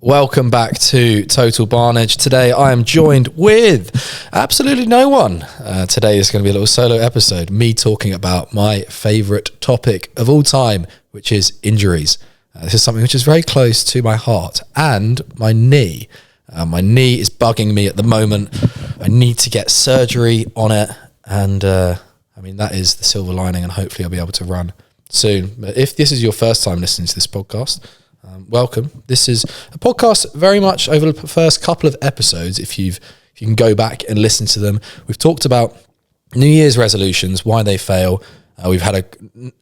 Welcome back to Total Barnage. Today I am joined with absolutely no one. Today is going to be a little solo episode, me talking about my favourite topic of all time, which is injuries. This is something which is very close to my heart and my knee. My knee is bugging me at the moment. I need to get surgery on it, and that is the silver lining, and hopefully I'll be able to run soon. But if this is your first time listening to this podcast, welcome. This is a podcast very much over the first couple of episodes. If you can go back and listen to them, we've talked about New Year's resolutions, why they fail. We've had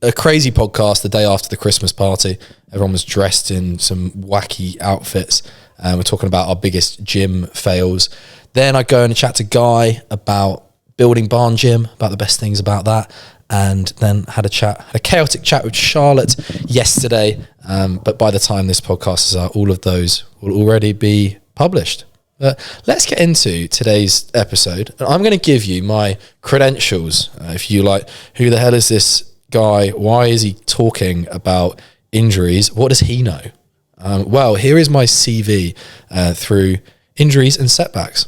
a crazy podcast the day after the Christmas party. Everyone was dressed in some wacky outfits. We're talking about our biggest gym fails. Then I go and chat to Guy about building barn gym, about the best things about that. And then had a chaotic chat with Charlotte yesterday. But by the time this podcast is out, all of those will already be published. Let's get into today's episode. And I'm going to give you my credentials. If you like, who the hell is this guy? Why is he talking about injuries? What does he know? Well, here is my CV through injuries and setbacks.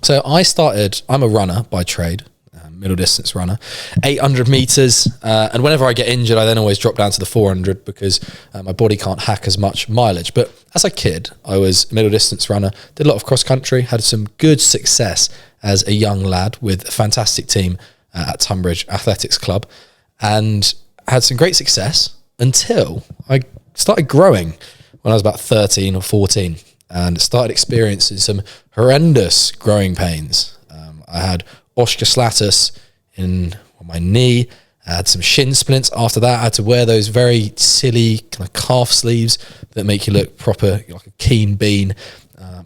So I'm a runner by trade. Middle distance runner, 800 meters. And whenever I get injured, I then always drop down to the 400 because my body can't hack as much mileage. But as a kid, I was a middle distance runner, did a lot of cross country, had some good success as a young lad with a fantastic team at Tunbridge Athletics Club, and had some great success until I started growing when I was about 13 or 14 and started experiencing some horrendous growing pains. I had osculatus in my knee. I had some shin splints after that. I had to wear those very silly kind of calf sleeves that make you look proper like a keen bean.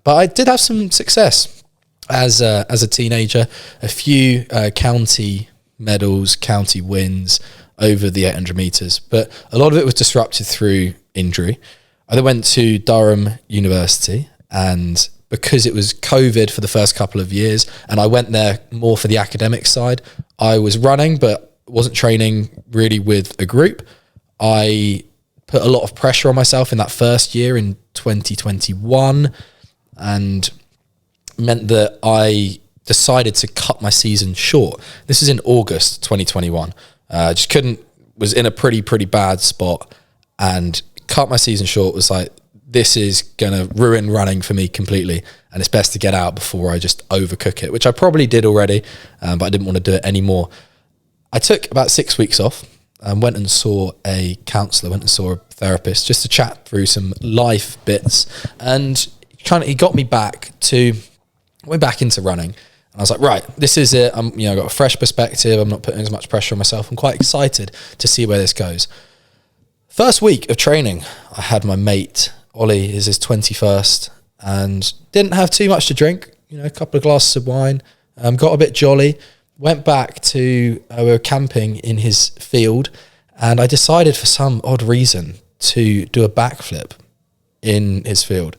But I did have some success as a teenager. A few county medals, county wins over the 800 meters. But a lot of it was disrupted through injury. I then went to Durham University, and because it was COVID for the first couple of years, and I went there more for the academic side, I was running, but wasn't training really with a group. I put a lot of pressure on myself in that first year in 2021, and meant that I decided to cut my season short. This is in August 2021. Was in a pretty bad spot, and cut my season short. Was like, this is going to ruin running for me completely, and it's best to get out before I just overcook it, which I probably did already, but I didn't want to do it anymore. I took about 6 weeks off and went and saw a counsellor, went and saw a therapist just to chat through some life bits, and he got me back into running. And I was like, right, this is it. I've got a fresh perspective. I'm not putting as much pressure on myself. I'm quite excited to see where this goes. First week of training, I had my mate Ollie, is his 21st, and didn't have too much to drink, a couple of glasses of wine, got a bit jolly, went back to, we were camping in his field, and I decided for some odd reason to do a backflip in his field,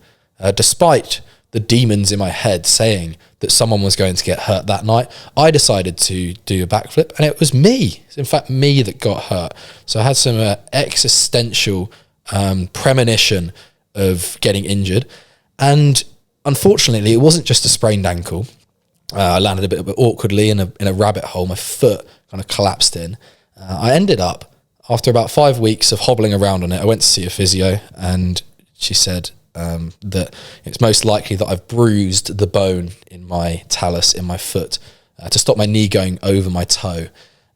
despite the demons in my head saying that someone was going to get hurt that night. I decided to do a backflip, and it was me. It's in fact me that got hurt. So I had some existential premonition of getting injured, and unfortunately it wasn't just a sprained ankle. I landed a bit awkwardly in a rabbit hole. My foot kind of collapsed in. I ended up, after about 5 weeks of hobbling around on it, I went to see a physio, and she said that it's most likely that I've bruised the bone in my talus in my foot to stop my knee going over my toe.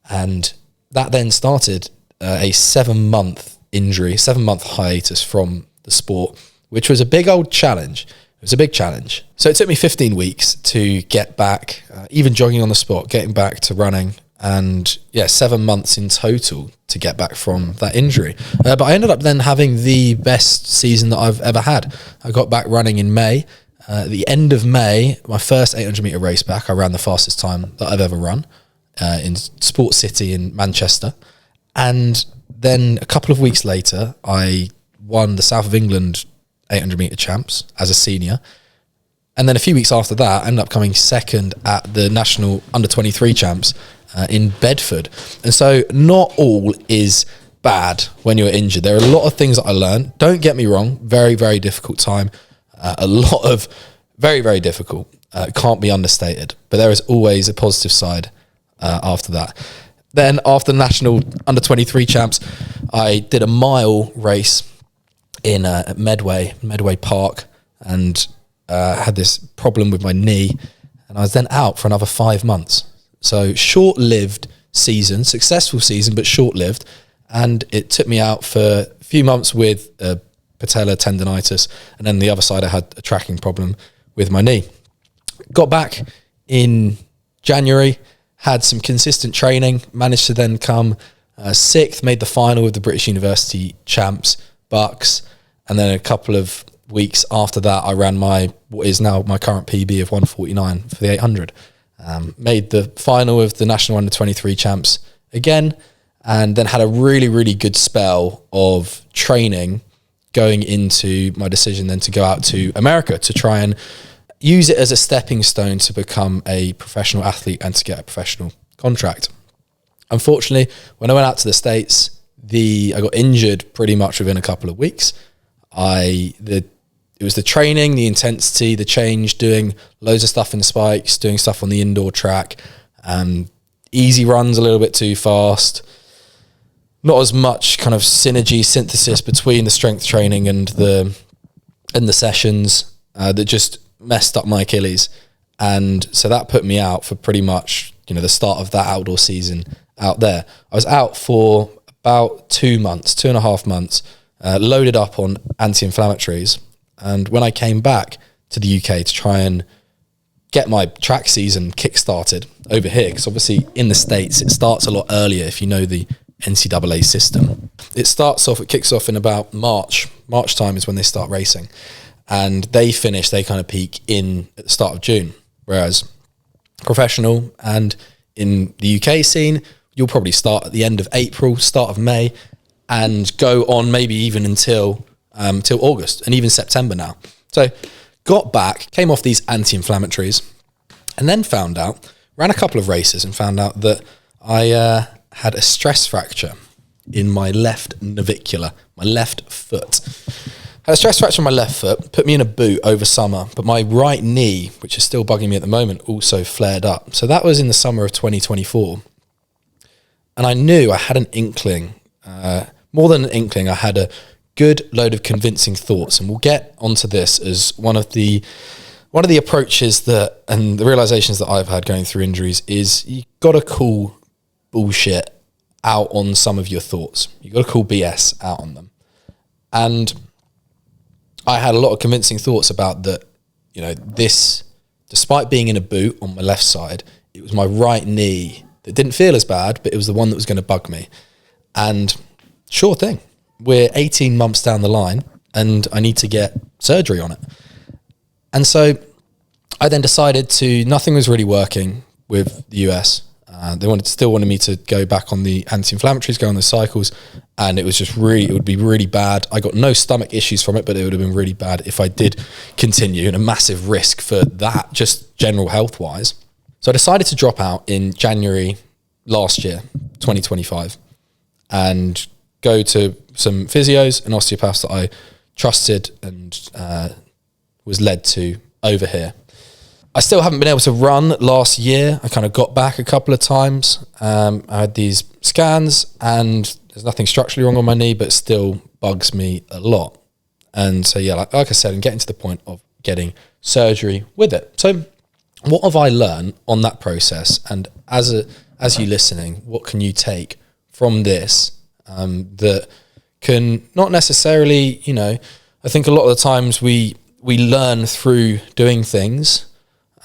And that then started a 7-month injury, 7-month hiatus from the sport, which was a big old challenge. It was a big challenge. So it took me 15 weeks to get back, even jogging on the spot, getting back to running, and 7 months in total to get back from that injury. But I ended up then having the best season that I've ever had. I got back running in May. At the end of May, my first 800 metre race back, I ran the fastest time that I've ever run in Sport City in Manchester. And then a couple of weeks later, I won the South of England 800 metre champs as a senior. And then a few weeks after that, I ended up coming second at the national under-23 champs in Bedford. And so not all is bad when you're injured. There are a lot of things that I learned. Don't get me wrong, very, very difficult time. A lot of very, very difficult. Can't be understated. But there is always a positive side after that. Then after the national under 23 champs, I did a mile race in Medway Park, and had this problem with my knee, and I was then out for another 5 months. So short-lived season, successful season, but short-lived. And it took me out for a few months with patella tendonitis, and then the other side I had a tracking problem with my knee. Got back in January, had some consistent training, managed to then come sixth, made the final with the British University champs, Bucks, and then a couple of weeks after that I ran what is now my current PB of 149 for the 800. Made the final of the national under 23 champs again, and then had a really, really good spell of training going into my decision then to go out to America to try and use it as a stepping stone to become a professional athlete and to get a professional contract. Unfortunately, when I went out to the States, I got injured pretty much within a couple of weeks. It was the training, the intensity, the change, doing loads of stuff in spikes, doing stuff on the indoor track, easy runs a little bit too fast, not as much kind of synergy synthesis between the strength training and the sessions that just messed up my Achilles. And so that put me out for pretty much, the start of that outdoor season out there. I was out for about 2.5 months, loaded up on anti-inflammatories. And when I came back to the UK to try and get my track season kick-started over here, because obviously in the States, it starts a lot earlier if you know the NCAA system. It kicks off in about March. March time is when they start racing. And they kind of peak at the start of June. Whereas professional and in the UK scene, you'll probably start at the end of April, start of May, and go on maybe even until August and even September now. So got back, came off these anti-inflammatories, and then ran a couple of races and found out that I had a stress fracture in my left navicular, my left foot. Had a stress fracture in my left foot, put me in a boot over summer, but my right knee, which is still bugging me at the moment, also flared up. So that was in the summer of 2024. And I knew I had an inkling, more than an inkling, I had a good load of convincing thoughts. And we'll get onto this as one of the approaches and the realizations that I've had going through injuries is you got to call bullshit out on some of your thoughts. You got to call BS out on them. And I had a lot of convincing thoughts about that, this, despite being in a boot on my left side, it was my right knee that didn't feel as bad, but it was the one that was going to bug me. And sure thing, we're 18 months down the line and I need to get surgery on it. And so I then decided nothing was really working with the US. They still wanted me to go back on the anti-inflammatories, go on the cycles, and it would be really bad. I got no stomach issues from it, but it would have been really bad if I did continue, and a massive risk for that, just general health-wise. So I decided to drop out in January last year, 2025, and go to some physios and osteopaths that I trusted and was led to over here. I still haven't been able to run last year. I kind of got back a couple of times. I had these scans and there's nothing structurally wrong on my knee, but it still bugs me a lot. And so, yeah, like I said, I'm getting to the point of getting surgery with it. So what have I learned on that process? And as you listening, what can you take from this that can not necessarily, I think a lot of the times we learn through doing things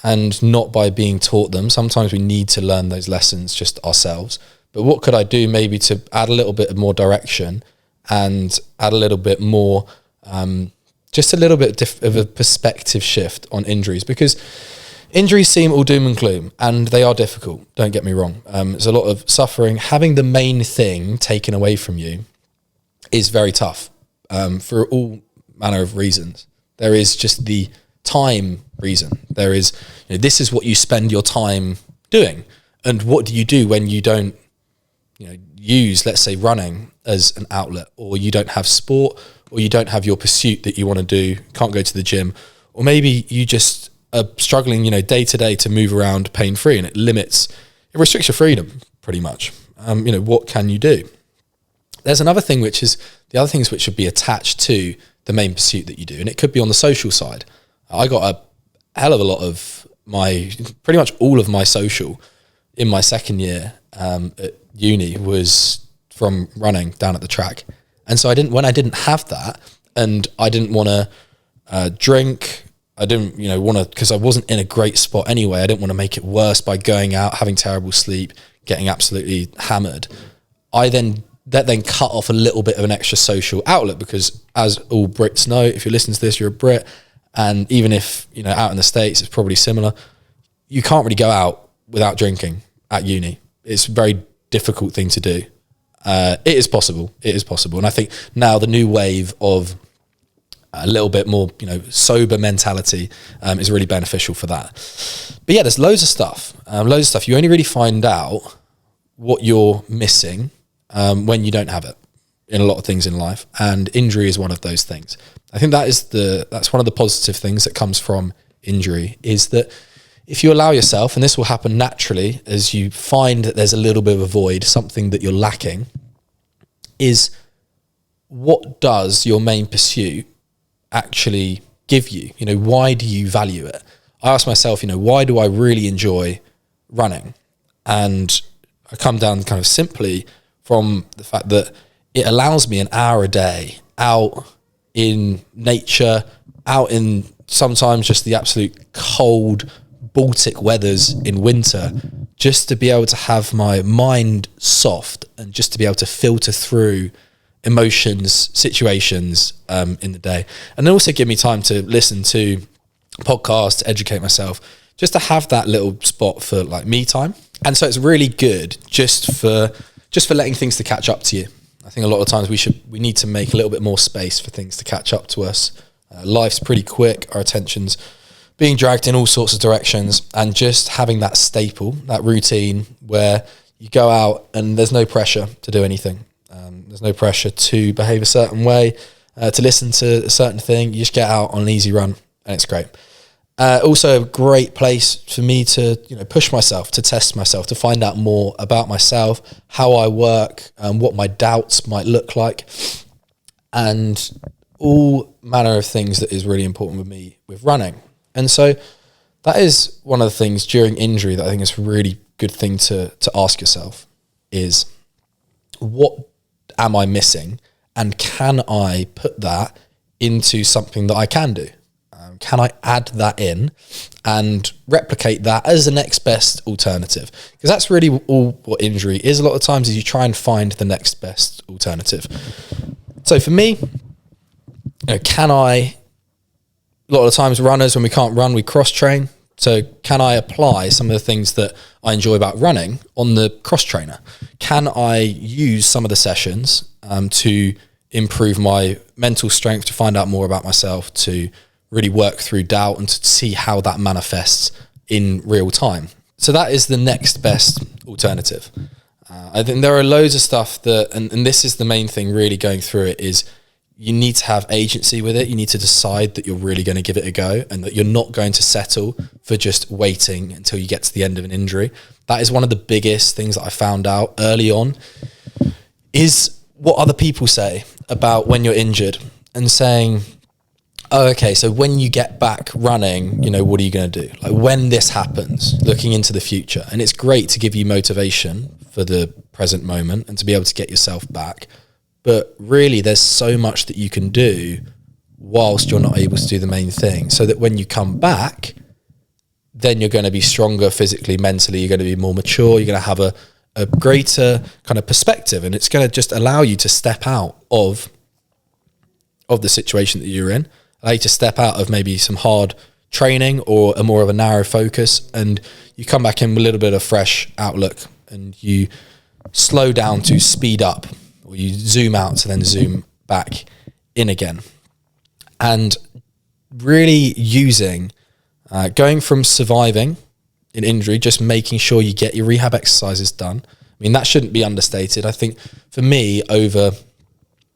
and not by being taught them. Sometimes we need to learn those lessons just ourselves. But what could I do maybe to add a little bit more direction and add a little bit more, just a little bit of a perspective shift on injuries? Because injuries seem all doom and gloom, and they are difficult, don't get me wrong. There's a lot of suffering. Having the main thing taken away from you is very tough for all manner of reasons. There is just the time reason. There is, this is what you spend your time doing. And what do you do when you don't, use, let's say, running as an outlet, or you don't have sport, or you don't have your pursuit that you want to do, can't go to the gym, or maybe you just are struggling, day to day to move around pain-free, and it restricts your freedom pretty much. What can you do? There's another thing, which is the other things which should be attached to the main pursuit that you do. And it could be on the social side. I got a hell of a lot of pretty much all of my social in my second year at uni was from running down at the track. And so when I didn't have that, and I didn't want to drink, I didn't, want to, because I wasn't in a great spot anyway. I didn't want to make it worse by going out, having terrible sleep, getting absolutely hammered. That then cut off a little bit of an extra social outlet, because as all Brits know, if you're listening to this, you're a Brit, and even if, out in the States, it's probably similar. You can't really go out without drinking at uni. It's a very difficult thing to do. It is possible. And I think now the new wave of a little bit more, sober mentality is really beneficial for that. But yeah, there's loads of stuff. You only really find out what you're missing when you don't have it in a lot of things in life, and injury is one of those things. I think that's one of the positive things that comes from injury, is that if you allow yourself, and this will happen naturally as you find that there's a little bit of a void, something that you're lacking, is what does your main pursuit actually give you? Why do you value it? I ask myself, why do I really enjoy running? And I come down kind of simply from the fact that it allows me an hour a day out in nature, out in sometimes just the absolute cold Baltic weathers in winter, just to be able to have my mind soft and just to be able to filter through emotions, situations in the day. And then also give me time to listen to podcasts, to educate myself, just to have that little spot for like me time. And so it's really good just for letting things to catch up to you. I think a lot of times we need to make a little bit more space for things to catch up to us. Life's pretty quick. Our attention's being dragged in all sorts of directions, and just having that staple, that routine where you go out and there's no pressure to do anything. There's no pressure to behave a certain way, to listen to a certain thing. You just get out on an easy run, and it's great. Also a great place for me to push myself, to test myself, to find out more about myself, how I work, what my doubts might look like, and all manner of things that is really important with me with running. And so that is one of the things during injury that I think is a really good thing to ask yourself is, what am I missing? And can I put that into something that I can do? Can I add that in and replicate that as the next best alternative? Because that's really all what injury is a lot of times, is you try and find the next best alternative. So for me, a lot of times runners, when we can't run, we cross train. So can I apply some of the things that I enjoy about running on the cross trainer? Can I use some of the sessions to improve my mental strength, to find out more about myself, to really work through doubt and to see how that manifests in real time? So that is the next best alternative. I think there are loads of stuff that, and this is the main thing really going through it, is you need to have agency with it. You need to decide that you're really going to give it a go, and that you're not going to settle for just waiting until you get to the end of an injury. That is one of the biggest things that I found out early on, is what other people say about when you're injured, and saying, oh, okay, so when you get back running, what are you going to do? Like when this happens, looking into the future. And it's great to give you motivation for the present moment and to be able to get yourself back. But really, there's so much that you can do whilst you're not able to do the main thing, so that when you come back, then you're going to be stronger physically, mentally, you're going to be more mature, you're going to have a greater kind of perspective, and it's going to just allow you to step out of the situation that you're in, allow you to step out of maybe some hard training or a more of a narrow focus, and you come back in with a little bit of fresh outlook, and you slow down to speed up, or you zoom out to then zoom back in again. And really using, going from surviving an injury, just making sure you get your rehab exercises done. I mean, that shouldn't be understated. I think for me, over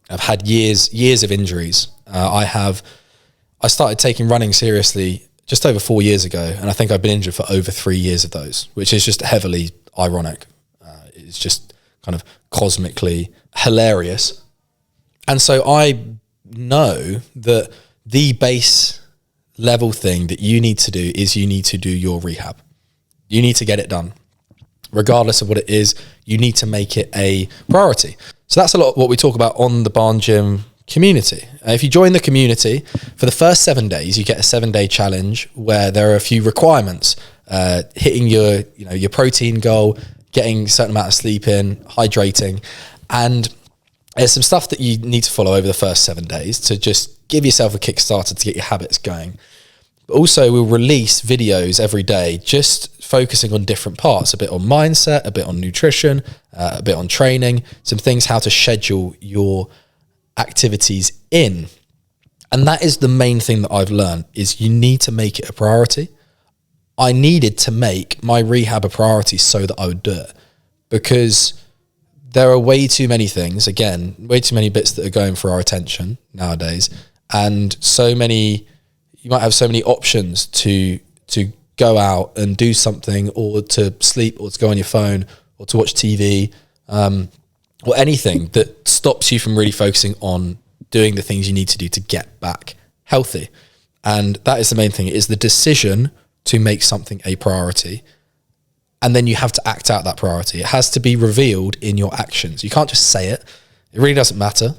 I've had years of injuries. I started taking running seriously just over 4 years ago, and I think I've been injured for over 3 years of those, which is just heavily ironic. It's just kind of cosmically hilarious. And so I know that the base level thing that you need to do is you need to do your rehab. You need to get it done. Regardless of what it is, you need to make it a priority. So that's a lot of what we talk about on the Barn Gym community. If you join the community, for the first 7 days, you get a 7-day challenge where there are a few requirements, hitting your protein goal, getting a certain amount of sleep in, hydrating, and there's some stuff that you need to follow over the first 7 days to just give yourself a kickstarter to get your habits going. But also we'll release videos every day, just focusing on different parts, a bit on mindset, a bit on nutrition, a bit on training, some things, how to schedule your activities in. And that is the main thing that I've learned, is you need to make it a priority. I needed to make my rehab a priority so that I would do it, because there are way too many things, again, way too many bits that are going for our attention nowadays. And you might have so many options to go out and do something, or to sleep, or to go on your phone, or to watch TV, or anything that stops you from really focusing on doing the things you need to do to get back healthy. And that is the main thing, is the decision to make something a priority. And then you have to act out that priority. It has to be revealed in your actions. You can't just say it. It really doesn't matter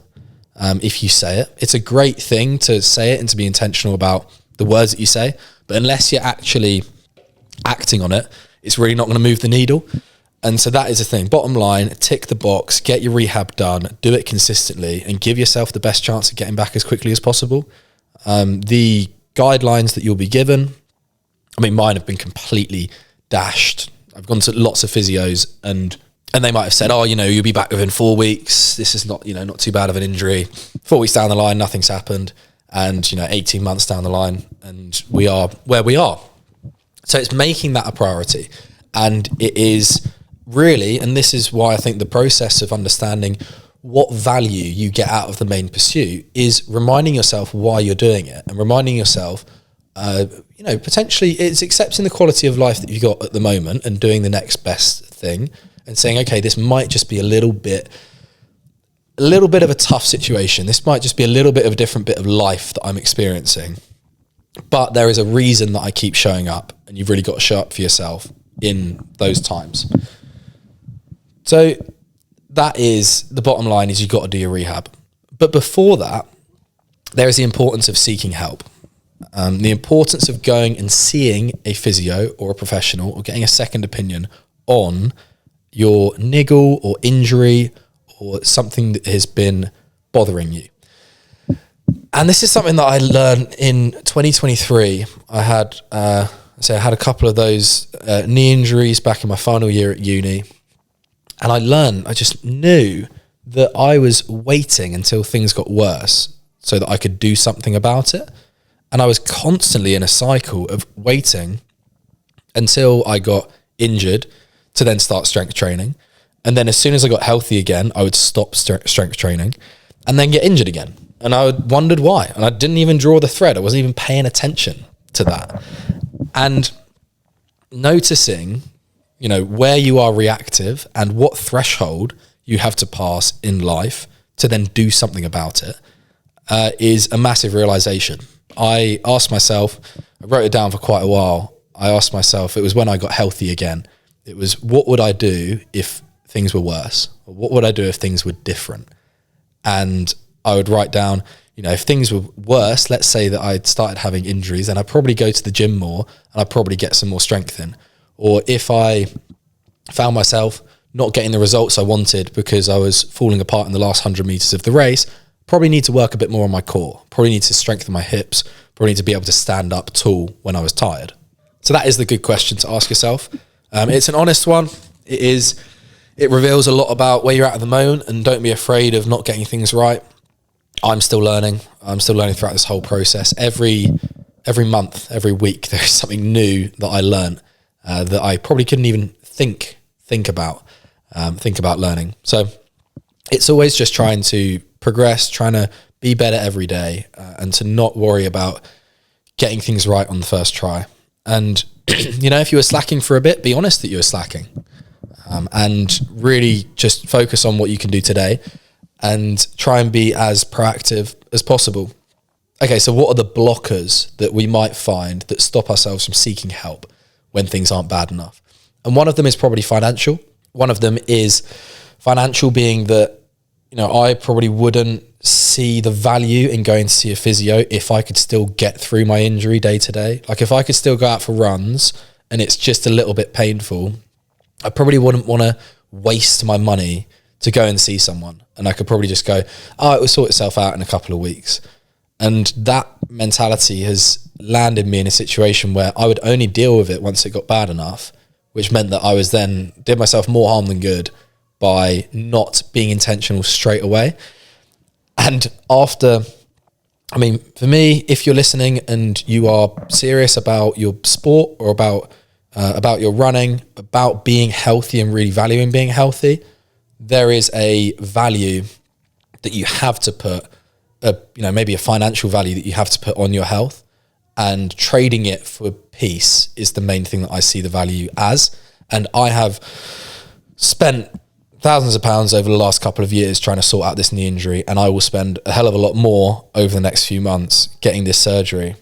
if you say it. It's a great thing to say it and to be intentional about the words that you say. But unless you're actually acting on it, it's really not going to move the needle. And so that is the thing. Bottom line, tick the box, get your rehab done, do it consistently, and give yourself the best chance of getting back as quickly as possible. The guidelines that you'll be given, I mean, mine have been completely dashed. I've gone to lots of physios, and they might have said, oh, you'll be back within 4 weeks. This is not too bad of an injury. 4 weeks down the line, nothing's happened. And, 18 months down the line, and we are where we are. So it's making that a priority. And it is really, and this is why I think the process of understanding what value you get out of the main pursuit is reminding yourself why you're doing it, and reminding yourself, potentially it's accepting the quality of life that you've got at the moment and doing the next best thing, and saying, okay, this might just be a little bit of a tough situation. This might just be a little bit of a different bit of life that I'm experiencing. But there is a reason that I keep showing up, and you've really got to show up for yourself in those times. So that is the bottom line, is you've got to do your rehab. But before that, there is the importance of seeking help. The importance of going and seeing a physio or a professional, or getting a second opinion on your niggle or injury or something that has been bothering you. And this is something that I learned in 2023. I had a couple of those knee injuries back in my final year at uni. And I just knew that I was waiting until things got worse so that I could do something about it. And I was constantly in a cycle of waiting until I got injured to then start strength training. And then as soon as I got healthy again, I would stop strength training and then get injured again. And I wondered why. And I didn't even draw the thread. I wasn't even paying attention to that. And noticing, where you are reactive and what threshold you have to pass in life to then do something about it is a massive realization. I asked myself, I wrote it down for quite a while. I asked myself, it was when I got healthy again. It was, what would I do if things were worse? Or what would I do if things were different? And I would write down, if things were worse, let's say that I'd started having injuries, then I'd probably go to the gym more and I'd probably get some more strength in. Or if I found myself not getting the results I wanted because I was falling apart in the last 100 meters of the race, probably need to work a bit more on my core, probably need to strengthen my hips, probably need to be able to stand up tall when I was tired. So that is the good question to ask yourself. It's an honest one. It reveals a lot about where you're at the moment, and don't be afraid of not getting things right. I'm still learning. Throughout this whole process. Every month, every week, there's something new that I learn that I probably couldn't even think about learning. So it's always just trying to progress, trying to be better every day, and to not worry about getting things right on the first try. And, if you were slacking for a bit, be honest that you were slacking, and really just focus on what you can do today and try and be as proactive as possible. Okay, so what are the blockers that we might find that stop ourselves from seeking help when things aren't bad enough? And one of them is probably financial. One of them is financial, being that, I probably wouldn't see the value in going to see a physio if I could still get through my injury day to day. Like if I could still go out for runs and it's just a little bit painful, I probably wouldn't want to waste my money to go and see someone. And I could probably just go, it will sort itself out in a couple of weeks. And that mentality has landed me in a situation where I would only deal with it once it got bad enough, which meant that I was then did myself more harm than good by not being intentional straight away. And for me, if you're listening and you are serious about your sport or about your running, about being healthy and really valuing being healthy, there is a value that you have to put, maybe a financial value that you have to put on your health, and trading it for peace is the main thing that I see the value as. And I have spent thousands of pounds over the last couple of years trying to sort out this knee injury, and I will spend a hell of a lot more over the next few months getting this surgery.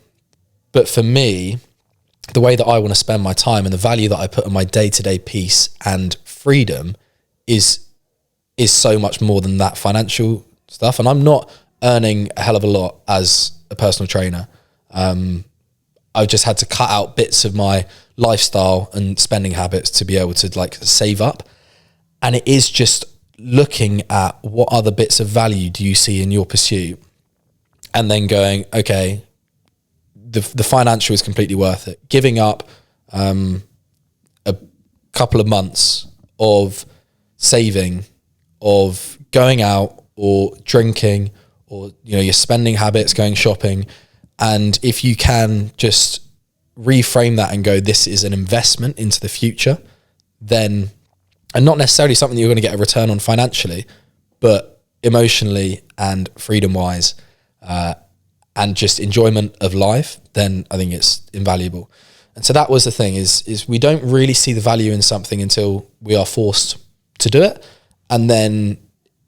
But for me, the way that I want to spend my time and the value that I put on my day-to-day peace and freedom is so much more than that financial stuff. And I'm not earning a hell of a lot as a personal trainer. I've just had to cut out bits of my lifestyle and spending habits to be able to save up. And it is just looking at what other bits of value do you see in your pursuit, and then going, okay, the financial is completely worth it. Giving up a couple of months of saving, of going out or drinking, or your spending habits, going shopping, and if you can just reframe that and go, this is an investment into the future, then, and not necessarily something that you're going to get a return on financially, but emotionally and freedom wise, and just enjoyment of life, then I think it's invaluable. And so that was the thing, is we don't really see the value in something until we are forced to do it, and then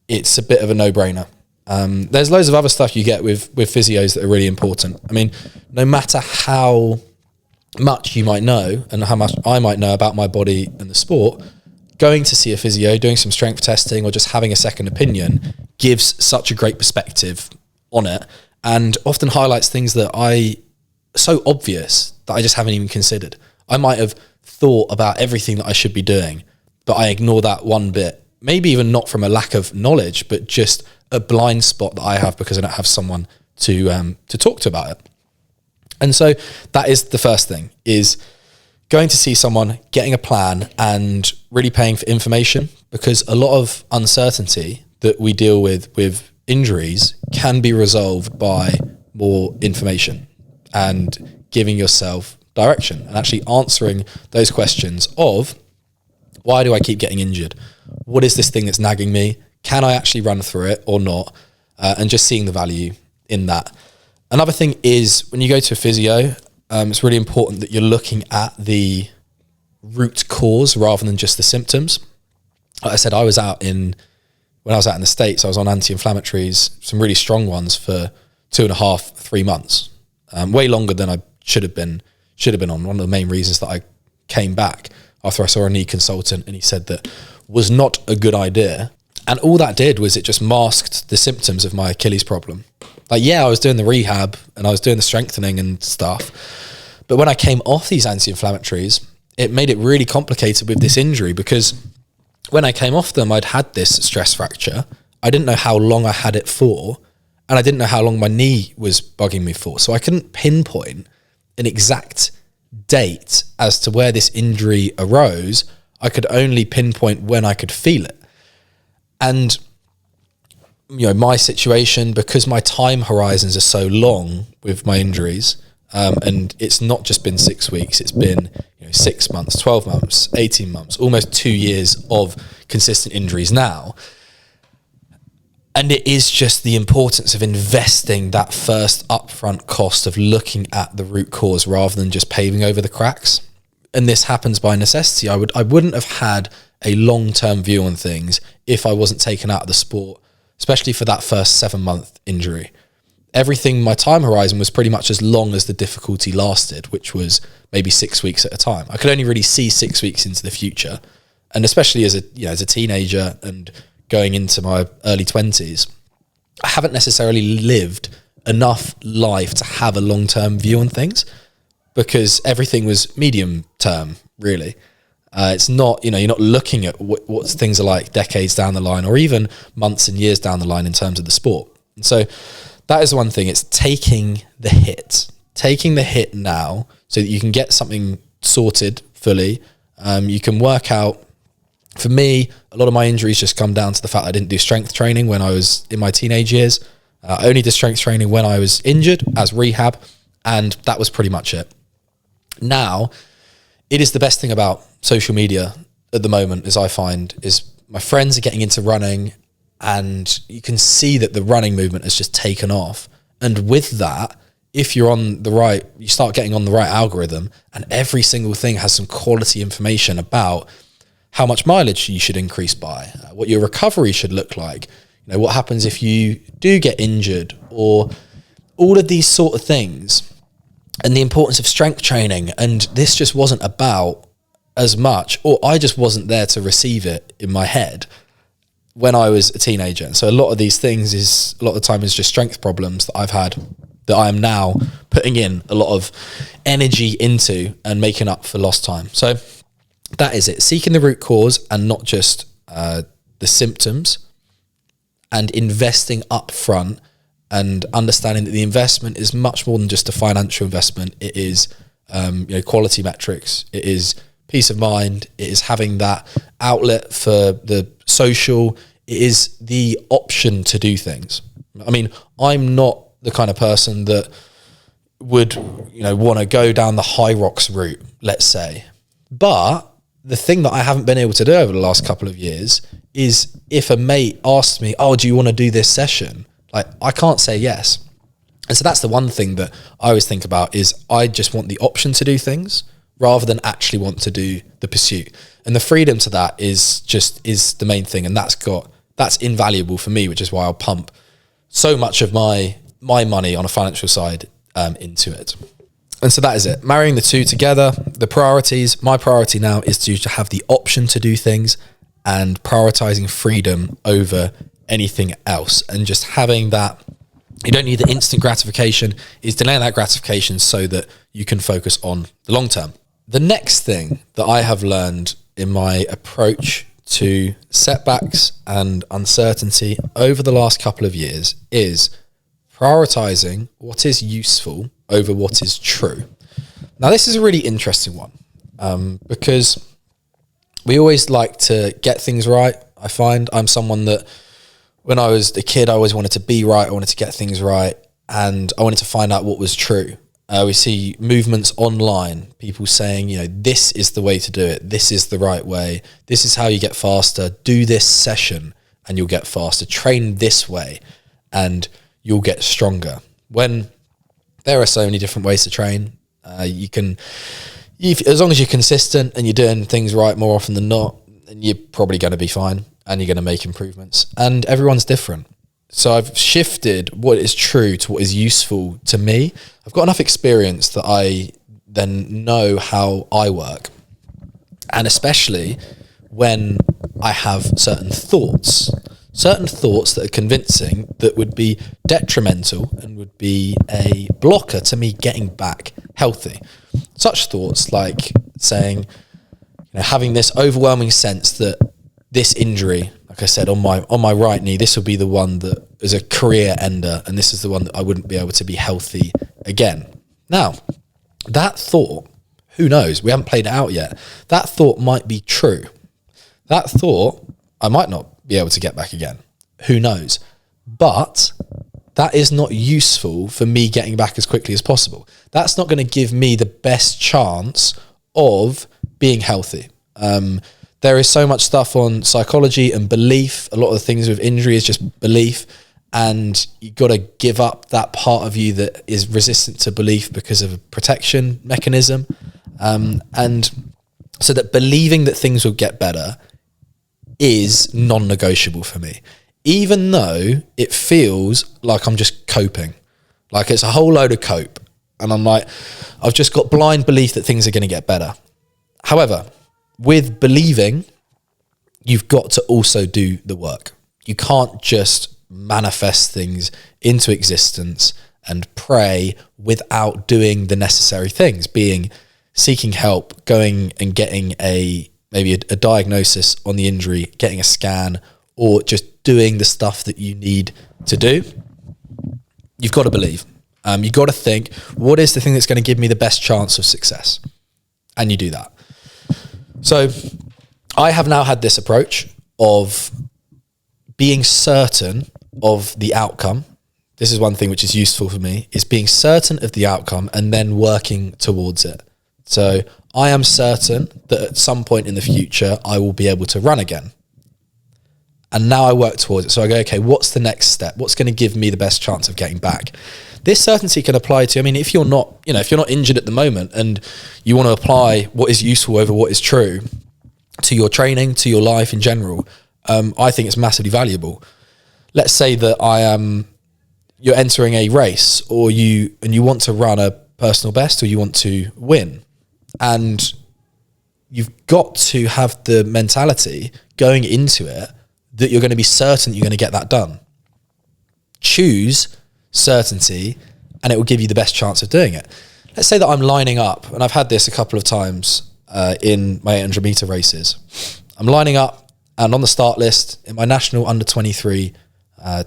it's a bit of a no-brainer. There's loads of other stuff you get with physios that are really important. I mean, no matter how much you might know and how much I might know about my body and the sport, going to see a physio, doing some strength testing, or just having a second opinion gives such a great perspective on it, and often highlights things that so obvious that I just haven't even considered. I might have thought about everything that I should be doing, but I ignore that one bit. Maybe even not from a lack of knowledge, but just a blind spot that I have because I don't have someone to talk to about it. And so that is the first thing, is going to see someone, getting a plan, and really paying for information, because a lot of uncertainty that we deal with injuries can be resolved by more information and giving yourself direction and actually answering those questions of, why do I keep getting injured? What is this thing that's nagging me? Can I actually run through it or not? And just seeing the value in that. Another thing is, when you go to a physio, it's really important that you're looking at the root cause rather than just the symptoms. Like I said, when I was out in the States, I was on anti-inflammatories, some really strong ones, for 2.5, 3 months, way longer than I should have been on. One of the main reasons that I came back after I saw a knee consultant, and he said that was not a good idea. And all that did was it just masked the symptoms of my Achilles problem. Like, yeah, I was doing the rehab and I was doing the strengthening and stuff, but when I came off these anti-inflammatories, it made it really complicated with this injury, because when I came off them, I'd had this stress fracture. I didn't know how long I had it for, and I didn't know how long my knee was bugging me for. So I couldn't pinpoint an exact date as to where this injury arose. I could only pinpoint when I could feel it. And, my situation, because my time horizons are so long with my injuries, and it's not just been 6 weeks, it's been 6 months, 12 months, 18 months, almost 2 years of consistent injuries now. And it is just the importance of investing that first upfront cost of looking at the root cause rather than just paving over the cracks. And this happens by necessity. I wouldn't have had a long-term view on things if I wasn't taken out of the sport, especially for that first 7-month injury. Everything, my time horizon was pretty much as long as the difficulty lasted, which was maybe 6 weeks at a time. I could only really see 6 weeks into the future. And especially as a teenager and going into my early 20s, I haven't necessarily lived enough life to have a long-term view on things, because everything was medium term, really. It's not, you're not looking at what things are like decades down the line or even months and years down the line in terms of the sport. And so that is one thing. It's taking the hit now so that you can get something sorted fully. You can work out. For me, a lot of my injuries just come down to the fact that I didn't do strength training when I was in my teenage years. I only did strength training when I was injured as rehab, and that was pretty much it. Now, it is the best thing about social media at the moment, as I find, is my friends are getting into running, and you can see that the running movement has just taken off. And with that, if you're on the right, you start getting on the right algorithm, and every single thing has some quality information about how much mileage you should increase by, what your recovery should look like, what happens if you do get injured, or all of these sort of things, and the importance of strength training. And this just wasn't about as much, or I just wasn't there to receive it in my head when I was a teenager. And so a lot of these things a lot of the time is just strength problems that I've had that I am now putting in a lot of energy into and making up for lost time. So that is it. Seeking the root cause and not just the symptoms, and investing up front and understanding that the investment is much more than just a financial investment. It is quality metrics. It is peace of mind. It is having that outlet for the social. It is the option to do things. I mean, I'm not the kind of person that would want to go down the high rocks route, let's say. But the thing that I haven't been able to do over the last couple of years is, if a mate asks me, do you want to do this session? Like, I can't say yes. And so that's the one thing that I always think about, is I just want the option to do things rather than actually want to do the pursuit. And the freedom to that is the main thing. And that's invaluable for me, which is why I'll pump so much of my money on a financial side into it. And so that is it. Marrying the two together, the priorities. My priority now is to have the option to do things, and prioritizing freedom over anything else. And just having that, you don't need the instant gratification, is delaying that gratification so that you can focus on the long term. The next thing that I have learned in my approach to setbacks and uncertainty over the last couple of years is prioritizing what is useful over what is true. Now, this is a really interesting one, because we always like to get things right. I find I'm someone that, when I was a kid, I always wanted to be right. I wanted to get things right, and I wanted to find out what was true. We see movements online, people saying, this is the way to do it. This is the right way. This is how you get faster. Do this session and you'll get faster. Train this way and you'll get stronger. When there are so many different ways to train, as long as you're consistent and you're doing things right more often than not, then you're probably going to be fine and you're going to make improvements. And everyone's different. So I've shifted what is true to what is useful to me. I've got enough experience that I then know how I work. And especially when I have certain thoughts that are convincing, that would be detrimental and would be a blocker to me getting back healthy. Such thoughts like saying, having this overwhelming sense that this injury, like I said, on my right knee, this will be the one that is a career ender, and this is the one that I wouldn't be able to be healthy again. Now, that thought, who knows? We haven't played it out yet. That thought might be true. That thought, I might not be able to get back again. Who knows? But that is not useful for me getting back as quickly as possible. That's not going to give me the best chance of being healthy. There is so much stuff on psychology and belief. A lot of the things with injury is just belief, and you got to give up that part of you that is resistant to belief because of a protection mechanism. And so that believing that things will get better is non-negotiable for me, even though it feels like I'm just coping, like it's a whole load of cope. And I'm like, I've just got blind belief that things are going to get better. However, with believing, you've got to also do the work. You can't just manifest things into existence and pray without doing the necessary things, being seeking help, going and getting maybe a diagnosis on the injury, getting a scan, or just doing the stuff that you need to do. You've got to believe. You've got to think, what is the thing that's going to give me the best chance of success? And you do that. So I have now had this approach of being certain of the outcome. This is one thing which is useful for me, is being certain of the outcome and then working towards it. So I am certain that at some point in the future, I will be able to run again. And now I work towards it. So I go, okay, what's the next step? What's going to give me the best chance of getting back? This certainty can apply to, I mean, if you're not injured at the moment and you want to apply what is useful over what is true to your training, to your life in general, I think it's massively valuable. Let's say that you're entering a race and you want to run a personal best, or you want to win. And you've got to have the mentality going into it that you're going to be certain you're going to get that done. Choose certainty, and it will give you the best chance of doing it. Let's say that I'm lining up, and I've had this a couple of times in my 800 meter races. I'm lining up, and on the start list in my national under 23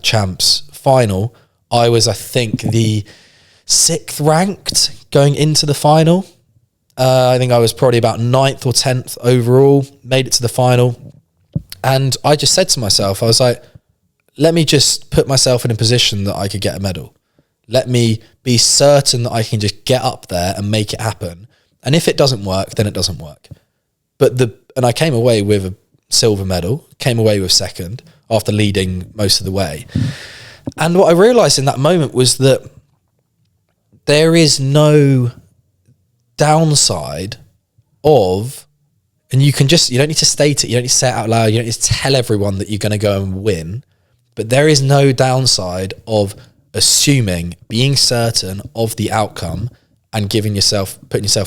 champs final, I was, I think, the 6th ranked going into the final. I think I was probably about 9th or 10th overall, made it to the final. And I just said to myself, I was like, let me just put myself in a position that I could get a medal. Let me be certain that I can just get up there and make it happen. And if it doesn't work, then it doesn't work. And I came away with a silver medal, came away with 2nd after leading most of the way. And what I realized in that moment was that there is no downside of, and you don't need to state it, you don't need to say it out loud, you don't need to tell everyone that you're going to go and win, but there is no downside of assuming, being certain of the outcome and putting yourself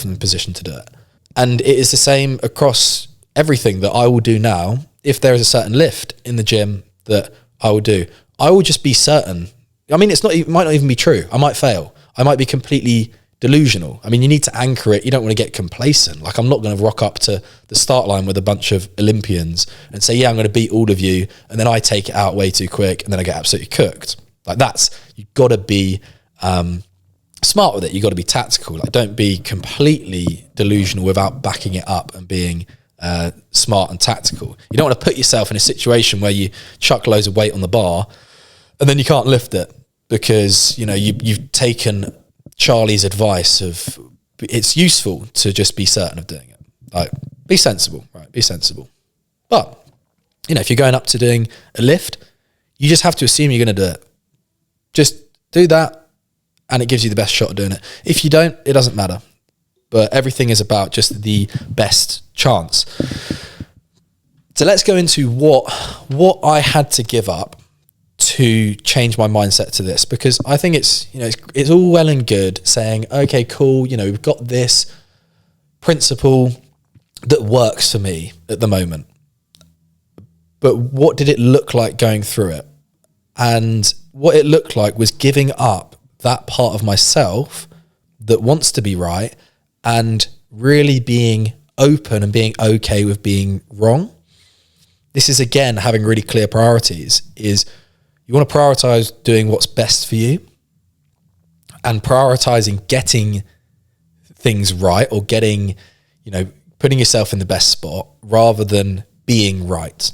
in a position to do it. And it is the same across everything that I will do now. If there is a certain lift in the gym that I will do, I will just be certain. I mean, it might not even be true. I might fail. I might be completely delusional. I mean, you need to anchor it. You don't want to get complacent. Like, I'm not going to rock up to the start line with a bunch of Olympians and say, yeah, I'm going to beat all of you. And then I take it out way too quick and then I get absolutely cooked. Like, you've got to be smart with it. You've got to be tactical. Like, don't be completely delusional without backing it up and being smart and tactical. You don't want to put yourself in a situation where you chuck loads of weight on the bar and then you can't lift it because, you've taken Charlie's advice of it's useful to just be certain of doing it. Like, be sensible, right? Be sensible. But, if you're going up to doing a lift, you just have to assume you're going to do it. Just do that and it gives you the best shot of doing it. If you don't, it doesn't matter. But everything is about just the best chance. So let's go into what I had to give up to change my mindset to this, because I think it's all well and good saying, okay, cool, we've got this principle that works for me at the moment. But what did it look like going through it? And what it looked like was giving up that part of myself that wants to be right and really being open and being okay with being wrong. This is, again, having really clear priorities. Is you want to prioritize doing what's best for you and prioritizing getting things right, or getting, putting yourself in the best spot rather than being right.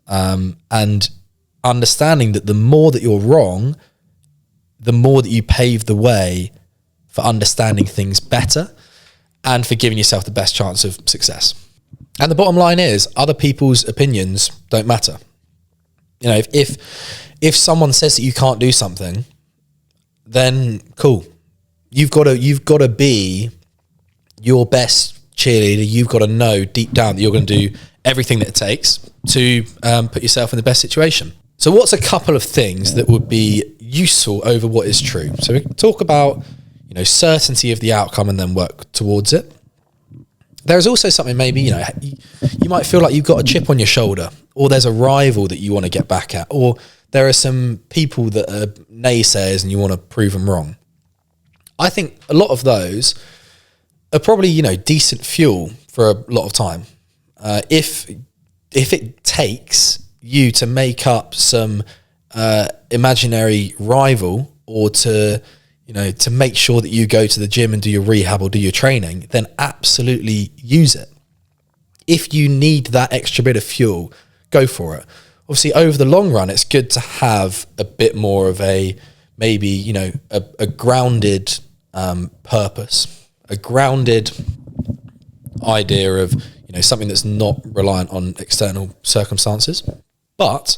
And understanding that the more that you're wrong, the more that you pave the way for understanding things better and for giving yourself the best chance of success. And the bottom line is, other people's opinions don't matter. You know, if someone says that you can't do something, then cool. You've got to be your best cheerleader. You've got to know deep down that you're going to do everything that it takes to put yourself in the best situation. So what's a couple of things that would be useful over what is true? So we can talk about, you know, certainty of the outcome and then work towards it. There's also something, maybe, you know, you might feel like you've got a chip on your shoulder, or there's a rival that you want to get back at, or there are some people that are naysayers and you want to prove them wrong. I think a lot of those are probably, you know, decent fuel for a lot of time. If it takes you to make up some imaginary rival, or to, you know, to make sure that you go to the gym and do your rehab or do your training, then absolutely use it. If you need that extra bit of fuel, go for it. Obviously, over the long run, it's good to have a bit more of a, maybe, you know, a grounded purpose, a grounded idea of, you know, something that's not reliant on external circumstances. But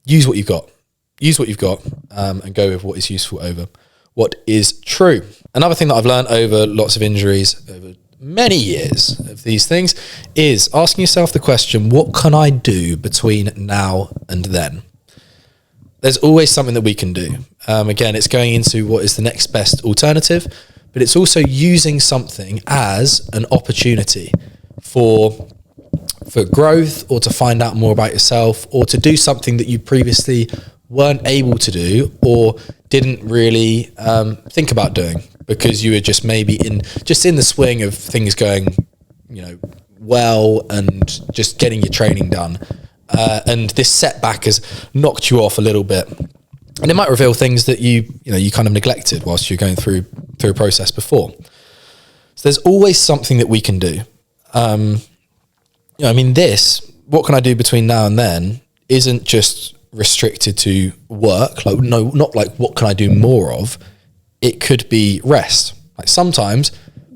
use what you've got. Use what you've got, and go with what is useful over what is true. Another thing that I've learned over lots of injuries, over many years of these things, is asking yourself the question, what can I do between now and then? There's always something that we can do. Again, it's going into what is the next best alternative, but it's also using something as an opportunity for growth, or to find out more about yourself, or to do something that you previously weren't able to do, or didn't really think about doing, because you were just maybe in the swing of things going, you know, well, and just getting your training done. And this setback has knocked you off a little bit. And it might reveal things that you kind of neglected whilst you're going through a process before. So there's always something that we can do. What can I do between now and then, isn't just restricted to work. Like, no, not like what can I do more of? It could be rest. Like, sometimes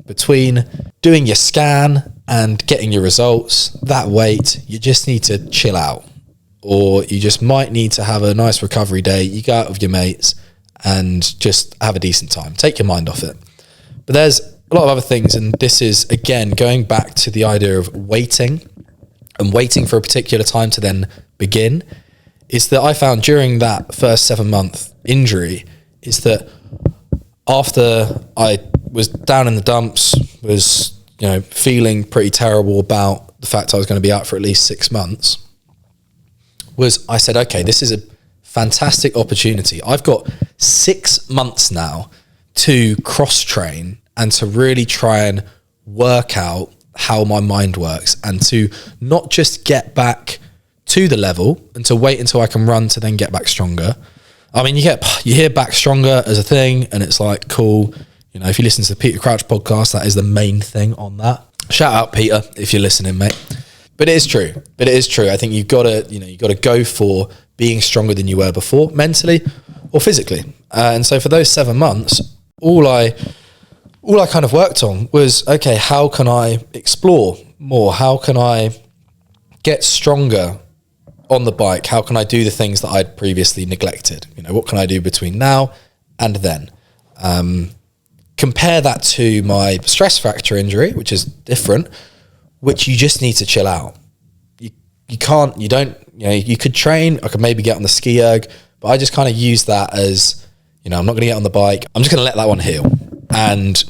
between doing your scan and getting your results, that wait, you just need to chill out, or you just might need to have a nice recovery day. You go out with your mates and just have a decent time. Take your mind off it. But there's a lot of other things, and this is, again, going back to the idea of waiting, and waiting for a particular time to then begin. Is that I found during that first 7-month injury, is that after I was down in the dumps, was, you know, feeling pretty terrible about the fact I was going to be out for at least 6 months, I said, okay, this is a fantastic opportunity. I've got 6 months now to cross train and to really try and work out how my mind works, and to not just get back to the level and to wait until I can run to then get back stronger. I mean, you hear back stronger as a thing, and it's like, cool. You know, if you listen to the Peter Crouch podcast, that is the main thing on that. Shout out, Peter, if you're listening, mate. But it is true. I think you've got to go for being stronger than you were before, mentally or physically. And so for those 7 months, all I kind of worked on was, okay, how can I explore more? How can I get stronger on the bike? How can I do the things that I'd previously neglected? You know, what can I do between now and then? Compare that to my stress fracture injury, which is different, which you just need to chill out. You could train, I could maybe get on the ski erg, but I just kind of use that as, you know, I'm not going to get on the bike. I'm just going to let that one heal and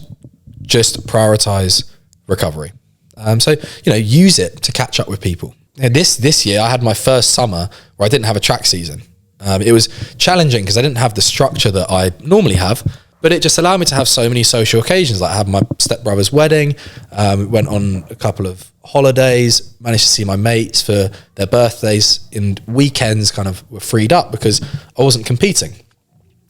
just prioritize recovery. So, you know, use it to catch up with people. And this year I had my first summer where I didn't have a track season. It was challenging because I didn't have the structure that I normally have, but it just allowed me to have so many social occasions. Like, I had my stepbrother's wedding, went on a couple of holidays, managed to see my mates for their birthdays, and weekends kind of were freed up because I wasn't competing.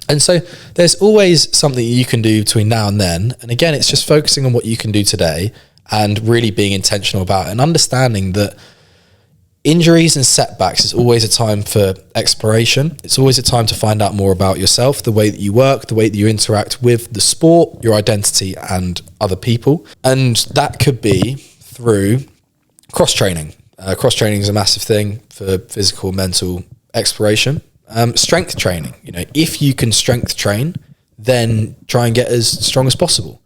And so there's always something you can do between now and then. And again, it's just focusing on what you can do today and really being intentional about it, and understanding that injuries and setbacks is always a time for exploration. It's always a time to find out more about yourself, the way that you work, the way that you interact with the sport, your identity, and other people. And that could be through Cross-training. Cross-training is a massive thing for physical, mental exploration. Strength training. If you can strength train, then try and get as strong as possible.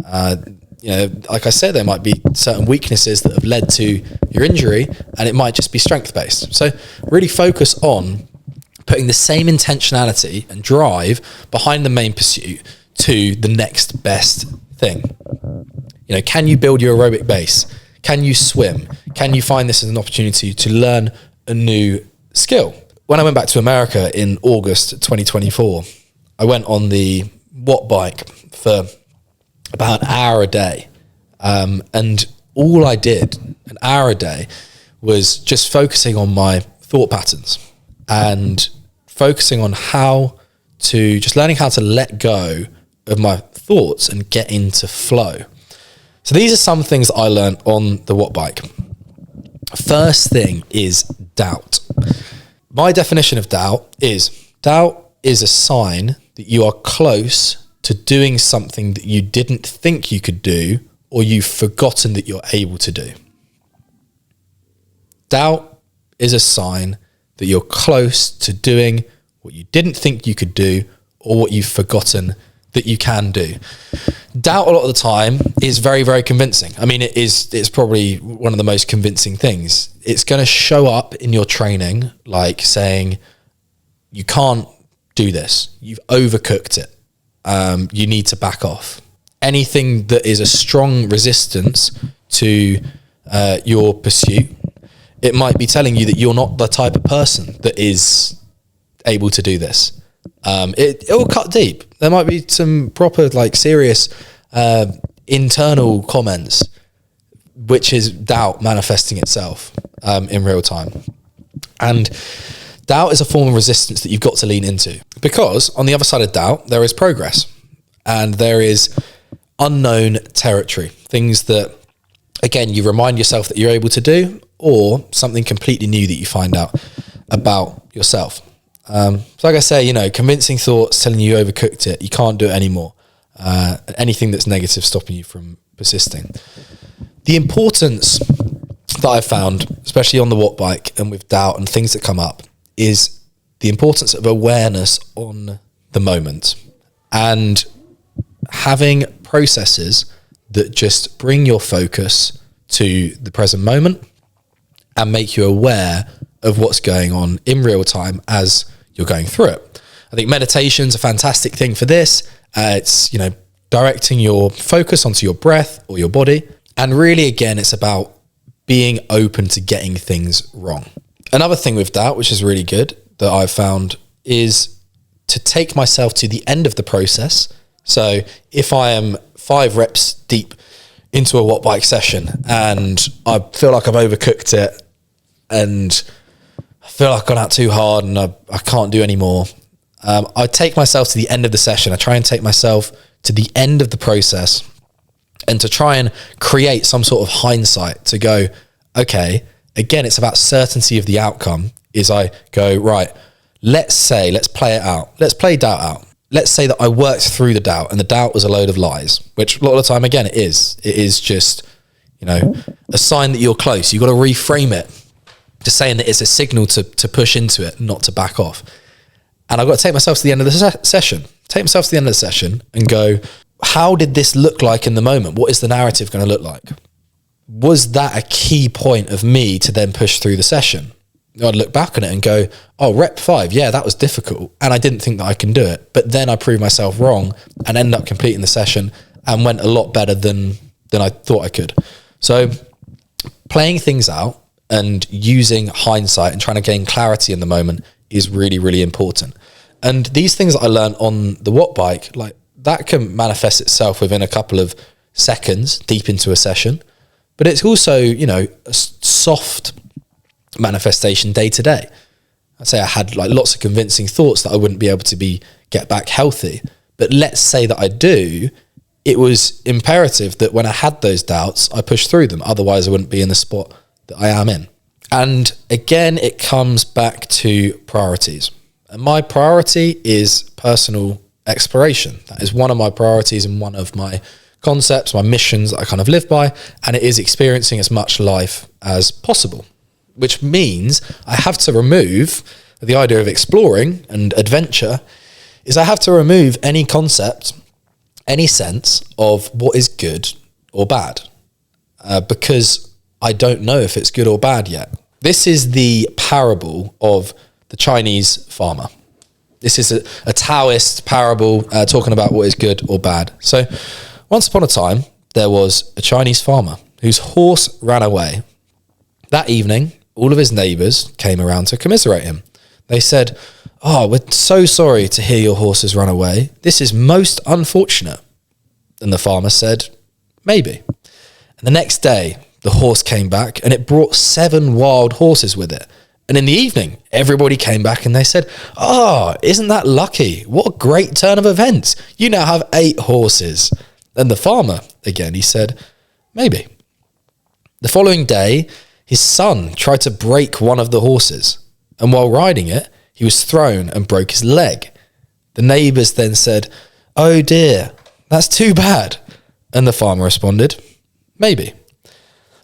Like I said, there might be certain weaknesses that have led to your injury, and it might just be strength-based. So really focus on putting the same intentionality and drive behind the main pursuit to the next best thing. Can you build your aerobic base? Can you swim? Can you find this as an opportunity to learn a new skill? When I went back to America in August 2024, I went on the watt bike for about an hour a day. And all I did, an hour a day, was just focusing on my thought patterns and focusing on just learning how to let go of my thoughts and get into flow. So these are some things that I learned on the watt bike. First thing is doubt. My definition of doubt is a sign that you are close to doing something that you didn't think you could do, or you've forgotten that you're able to do. Doubt is a sign that you're close to doing what you didn't think you could do, or what you've forgotten that you can do. Doubt a lot of the time is very, very convincing. I mean, it's probably one of the most convincing things. It's going to show up in your training like saying, you can't do this. You've overcooked it. You need to back off. Anything that is a strong resistance to your pursuit, it might be telling you that you're not the type of person that is able to do this. It will cut deep. There might be some proper, serious internal comments, which is doubt manifesting itself in real time. And doubt is a form of resistance that you've got to lean into, because on the other side of doubt, there is progress and there is unknown territory, things that, again, you remind yourself that you're able to do, or something completely new that you find out about yourself. So like I say, convincing thoughts telling you overcooked it, you can't do it anymore. Anything that's negative stopping you from persisting. The importance that I've found, especially on the watt bike and with doubt and things that come up, is the importance of awareness on the moment and having processes that just bring your focus to the present moment and make you aware of what's going on in real time as you're going through it. I think meditation's a fantastic thing for this. It's, directing your focus onto your breath or your body. And really, again, it's about being open to getting things wrong. Another thing with doubt, which is really good, that I've found, is to take myself to the end of the process. So if I am 5 reps deep into a watt bike session and I feel like I've overcooked it and I feel like I've gone out too hard and I can't do any more, I take myself to the end of the session. I try and take myself to the end of the process and to try and create some sort of hindsight to go, okay, again, it's about certainty of the outcome. Is I go, right, let's play it out. Let's play doubt out. Let's say that I worked through the doubt and the doubt was a load of lies, which a lot of the time, again, it is. It is just, a sign that you're close. You've got to reframe it to saying that it's a signal to push into it, not to back off. And I've got to take myself to the end of the session and go, how did this look like in the moment? What is the narrative going to look like? Was that a key point of me to then push through the session? I'd look back on it and go, oh, rep 5, yeah, that was difficult. And I didn't think that I can do it. But then I proved myself wrong and ended up completing the session and went a lot better than I thought I could. So playing things out and using hindsight and trying to gain clarity in the moment is really, really important. And these things that I learned on the watt bike, that can manifest itself within a couple of seconds deep into a session. But it's also, a soft manifestation day to day. I'd say I had lots of convincing thoughts that I wouldn't be able to get back healthy. But let's say that I do, it was imperative that when I had those doubts, I pushed through them. Otherwise I wouldn't be in the spot that I am in. And again, it comes back to priorities. And my priority is personal exploration. That is one of my priorities and one of my concepts, my missions that I kind of live by, and it is experiencing as much life as possible, which means I have to remove the idea of exploring and adventure. Is I have to remove any concept, any sense of what is good or bad, because I don't know if it's good or bad yet. This is the parable of the Chinese farmer. This is a Taoist parable talking about what is good or bad. So once upon a time, there was a Chinese farmer whose horse ran away. That evening, all of his neighbours came around to commiserate him. They said, "Oh, we're so sorry to hear your horse has run away. This is most unfortunate." And the farmer said, "Maybe." And the next day, the horse came back and it brought 7 wild horses with it. And in the evening, everybody came back and they said, "Oh, isn't that lucky? What a great turn of events. You now have 8 horses." And the farmer, again, he said, "Maybe." The following day, his son tried to break one of the horses. And while riding it, he was thrown and broke his leg. The neighbours then said, "Oh dear, that's too bad." And the farmer responded, "Maybe."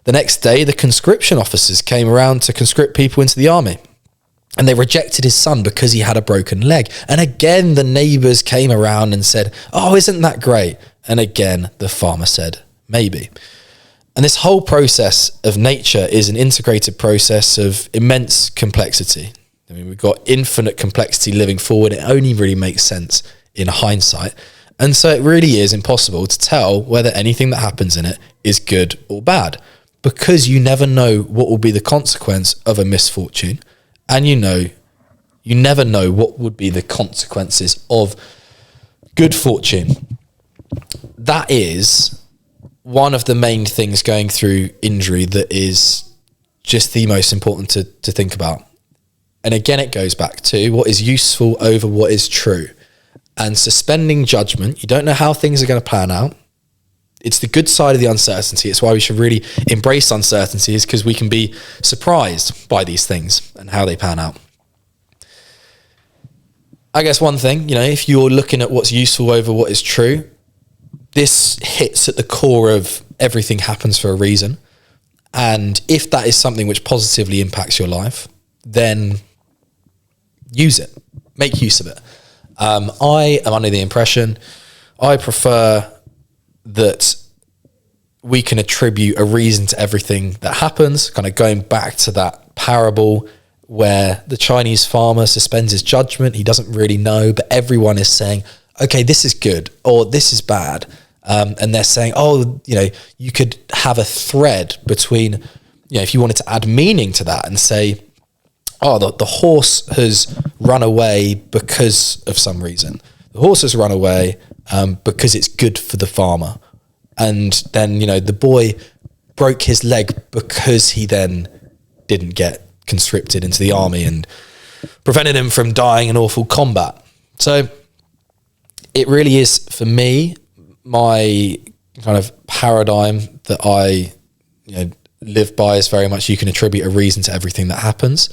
The next day, the conscription officers came around to conscript people into the army. And they rejected his son because he had a broken leg. And again, the neighbours came around and said, "Oh, isn't that great?" And again, the farmer said, "Maybe." And this whole process of nature is an integrated process of immense complexity. I mean, we've got infinite complexity living forward. It only really makes sense in hindsight. And so it really is impossible to tell whether anything that happens in it is good or bad, because you never know what will be the consequence of a misfortune. And you never know what would be the consequences of good fortune. That is one of the main things going through injury that is just the most important to think about. And again, it goes back to what is useful over what is true. And suspending judgment, you don't know how things are going to plan out. It's the good side of the uncertainty. It's why we should really embrace uncertainties, because we can be surprised by these things and how they pan out. I guess one thing, if you're looking at what's useful over what is true, this hits at the core of everything happens for a reason. And if that is something which positively impacts your life, then use it. Make use of it. I am under the impression, I prefer that we can attribute a reason to everything that happens, kind of going back to that parable where the Chinese farmer suspends his judgment. He doesn't really know, but everyone is saying, okay, this is good or this is bad. And they're saying, you could have a thread between, if you wanted to add meaning to that and say, the horse has run away because of some reason. The horse has run away because it's good for the farmer. And then, the boy broke his leg because he then didn't get conscripted into the army and prevented him from dying in awful combat. So it really is, for me, my kind of paradigm that I live by is very much you can attribute a reason to everything that happens.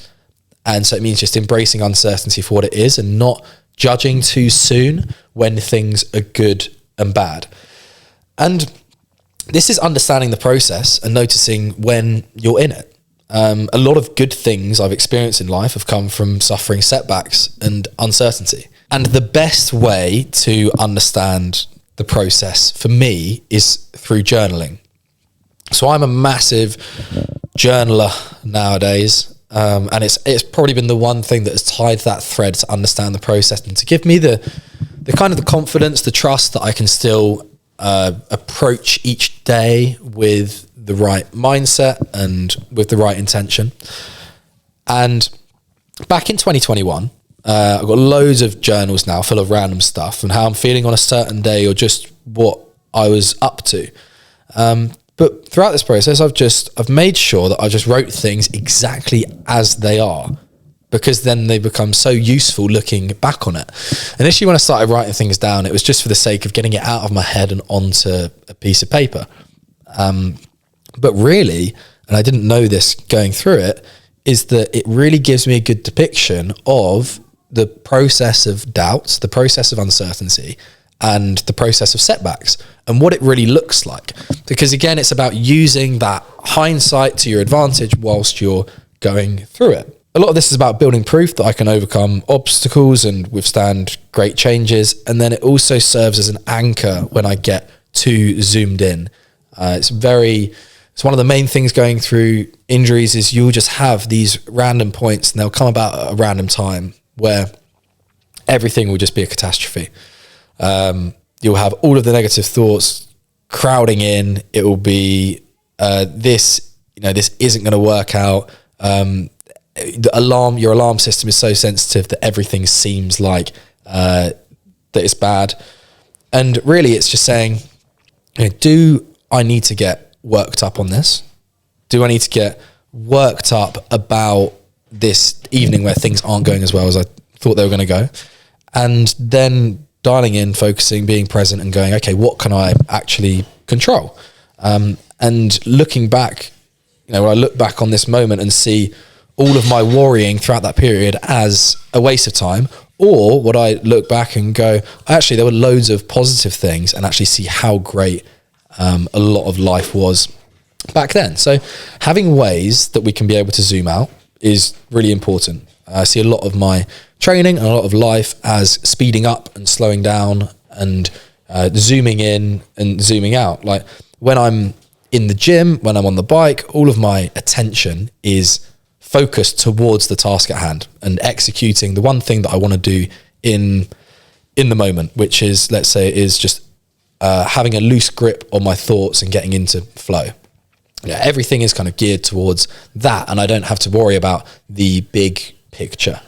And so it means just embracing uncertainty for what it is and not judging too soon when things are good and bad. And this is understanding the process and noticing when you're in it. A lot of good things I've experienced in life have come from suffering setbacks and uncertainty. And the best way to understand the process for me is through journaling. So I'm a massive journaler nowadays. And it's probably been the one thing that has tied that thread to understand the process and to give me the kind of the confidence, the trust that I can still approach each day with the right mindset and with the right intention. And back in 2021, I've got loads of journals now full of random stuff and how I'm feeling on a certain day or just what I was up to. But throughout this process, I've made sure that I just wrote things exactly as they are, because then they become so useful looking back on it. Initially, when I started writing things down, it was just for the sake of getting it out of my head and onto a piece of paper. But really, and I didn't know this going through it, is that it really gives me a good depiction of the process of doubts, the process of uncertainty, and the process of setbacks and what it really looks like. Because again, it's about using that hindsight to your advantage whilst you're going through it. A lot of this is about building proof that I can overcome obstacles and withstand great changes. And then it also serves as an anchor when I get too zoomed in. It's one of the main things going through injuries is you'll just have these random points and they'll come about at a random time where everything will just be a catastrophe. You'll have all of the negative thoughts crowding in. It will be this isn't going to work out. Your alarm system is so sensitive that everything seems like that it's bad. And really, it's just saying, do I need to get worked up on this? Do I need to get worked up about this evening where things aren't going as well as I thought they were going to go? And then dialing in, focusing, being present and going, okay, what can I actually control? And looking back, when I look back on this moment and see all of my worrying throughout that period as a waste of time, or would I look back and go, actually, there were loads of positive things and actually see how great a lot of life was back then. So having ways that we can be able to zoom out is really important. I see a lot of my training and a lot of life as speeding up and slowing down and zooming in and zooming out. Like when I'm in the gym, when I'm on the bike, all of my attention is focused towards the task at hand and executing the one thing that I want to do in the moment, which is, let's say, is just having a loose grip on my thoughts and getting into flow. Everything is kind of geared towards that, and I don't have to worry about the big picture.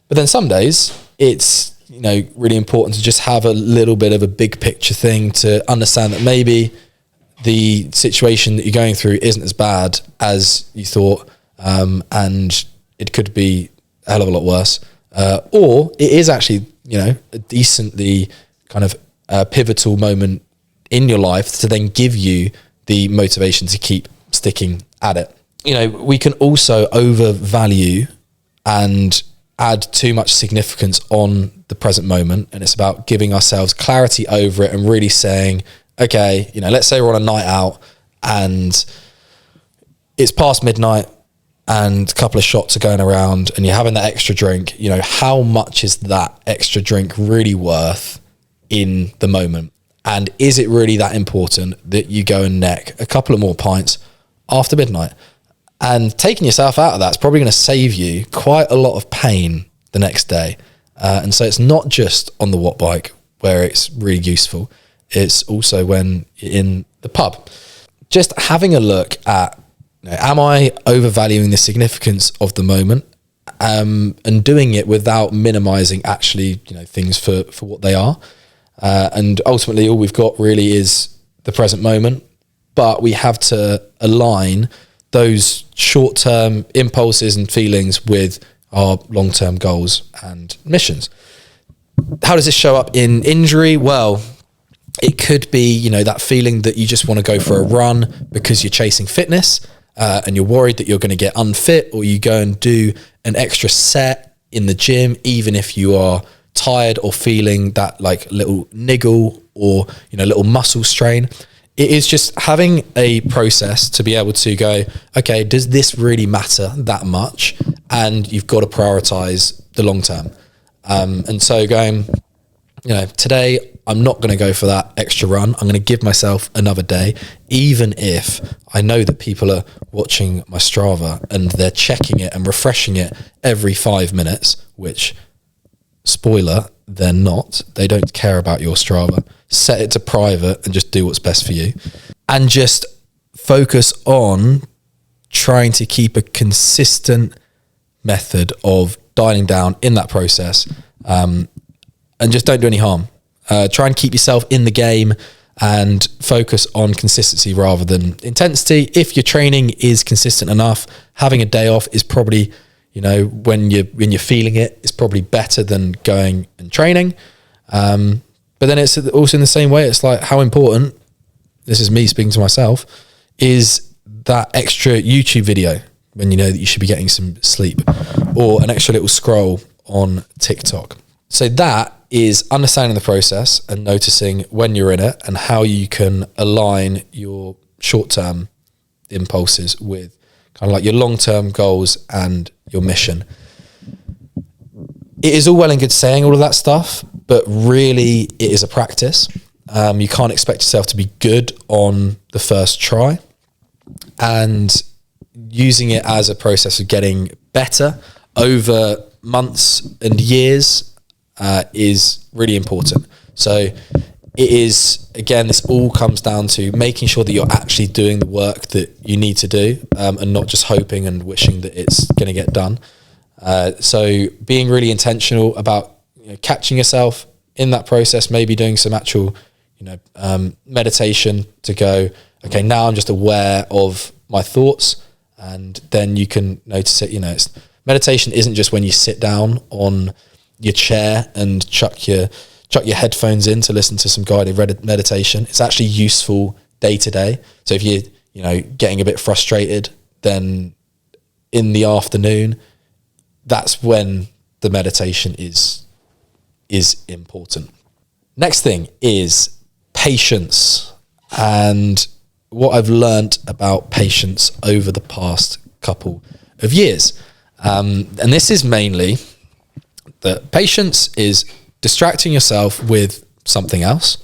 But then some days it's really important to just have a little bit of a big picture thing to understand that maybe the situation that you're going through isn't as bad as you thought, and it could be a hell of a lot worse, or it is actually a decently kind of pivotal moment in your life to then give you the motivation to keep sticking at it. We can also overvalue and add too much significance on the present moment, and it's about giving ourselves clarity over it and really saying, okay, let's say we're on a night out and it's past midnight and a couple of shots are going around and you're having that extra drink. How much is that extra drink really worth in the moment? And is it really that important that you go and neck a couple of more pints after midnight? And taking yourself out of that is probably going to save you quite a lot of pain the next day. And so it's not just on the watt bike where it's really useful. It's also when you're in the pub. Just having a look at, am I overvaluing the significance of the moment, and doing it without minimizing actually, things for what they are. And ultimately all we've got really is the present moment, but we have to align those short-term impulses and feelings with our long-term goals and missions. How does this show up in injury? Well, it could be, that feeling that you just want to go for a run because you're chasing fitness, and you're worried that you're going to get unfit, or you go and do an extra set in the gym, even if you are tired or feeling that like little niggle or, little muscle strain. It is just having a process to be able to go, okay, does this really matter that much? And you've got to prioritize the long term. And so going, today I'm not going to go for that extra run. I'm going to give myself another day, even if I know that people are watching my Strava and they're checking it and refreshing it every 5 minutes, which, spoiler, they're not. They don't care about your Strava. Set it to private and just do what's best for you. And just focus on trying to keep a consistent method of dialing down in that process, and just don't do any harm. Try and keep yourself in the game and focus on consistency rather than intensity. If your training is consistent enough, having a day off is probably, when you're feeling it, it's probably better than going and training. But then it's also in the same way, it's like how important, this is me speaking to myself, is that extra YouTube video when you know that you should be getting some sleep, or an extra little scroll on TikTok. So that is understanding the process and noticing when you're in it and how you can align your short-term impulses with kind of like your long-term goals and your mission. It is all well and good saying all of that stuff, but really it is a practice. You can't expect yourself to be good on the first try, and using it as a process of getting better over months and years is really important. So it is, again, this all comes down to making sure that you're actually doing the work that you need to do, and not just hoping and wishing that it's going to get done. So being really intentional about catching yourself in that process, maybe doing some actual meditation to go, okay, now I'm just aware of my thoughts, and then you can notice it. Meditation isn't just when you sit down on your chair and chuck your headphones in to listen to some guided meditation. It's actually useful day to day. So if you're getting a bit frustrated, then in the afternoon, that's when the meditation is important. Next thing is patience, and what I've learned about patience over the past couple of years. And this is mainly that patience is distracting yourself with something else.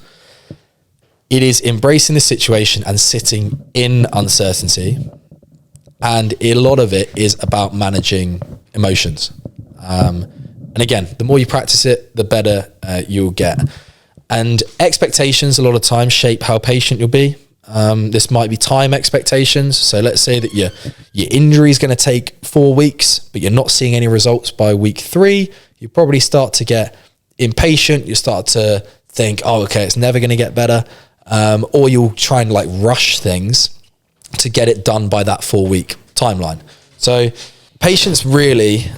It is embracing the situation and sitting in uncertainty. And a lot of it is about managing emotions. And again, the more you practice it, the better you'll get. And expectations a lot of times shape how patient you'll be. This might be time expectations. So let's say that your injury is going to take 4 weeks, but you're not seeing any results by week 3. You probably start to get impatient. You start to think, oh, okay, it's never going to get better. Or you'll try and rush things to get it done by that 4-week timeline. So patience really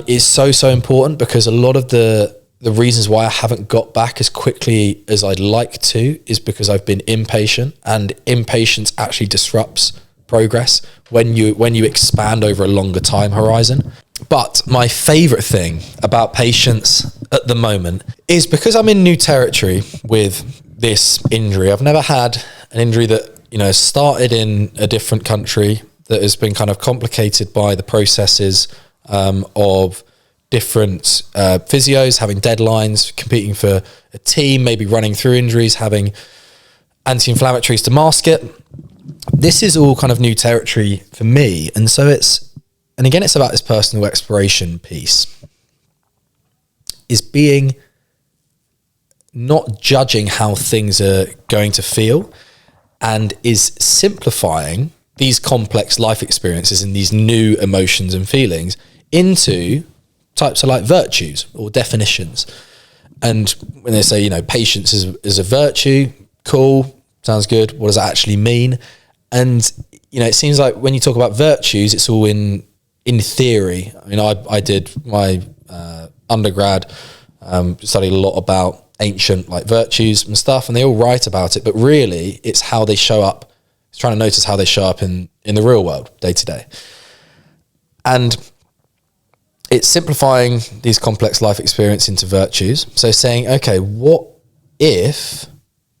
is so important, because a lot of the reasons why I haven't got back as quickly as I'd like to is because I've been impatient, and impatience actually disrupts progress when you expand over a longer time horizon. But my favorite thing about patience at the moment is because I'm in new territory with this injury. I've never had an injury that started in a different country, that has been kind of complicated by the processes of different physios, having deadlines, competing for a team, maybe running through injuries, having anti-inflammatories to mask it. This is all kind of new territory for me. And so it's about this personal exploration piece, is being not judging how things are going to feel, and is simplifying these complex life experiences and these new emotions and feelings into types of virtues or definitions. And when they say, patience is a virtue, cool, sounds good. What does that actually mean? And, it seems like when you talk about virtues, it's all in theory. I mean, I did my undergrad, studied a lot about ancient virtues and stuff, and they all write about it, but really it's how they show up. It's trying to notice how they show up in the real world day to day. And it's simplifying these complex life experience into virtues. So saying, okay, what if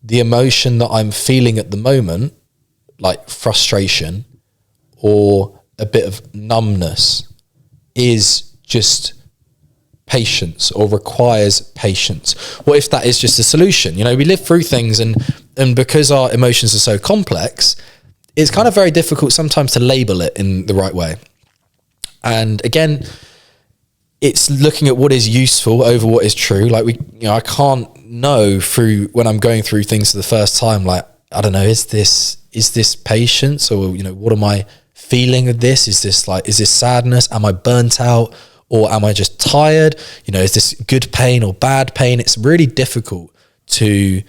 the emotion that I'm feeling at the moment, like frustration or a bit of numbness, is just patience or requires patience? What if that is just a solution? We live through things, and because our emotions are so complex, it's kind of very difficult sometimes to label it in the right way. And again, it's looking at what is useful over what is true. I can't know through when I'm going through things for the first time, I don't know, is this patience, or, what am I feeling of this? Is this sadness? Am I burnt out, or am I just tired? Is this good pain or bad pain? It's really difficult to,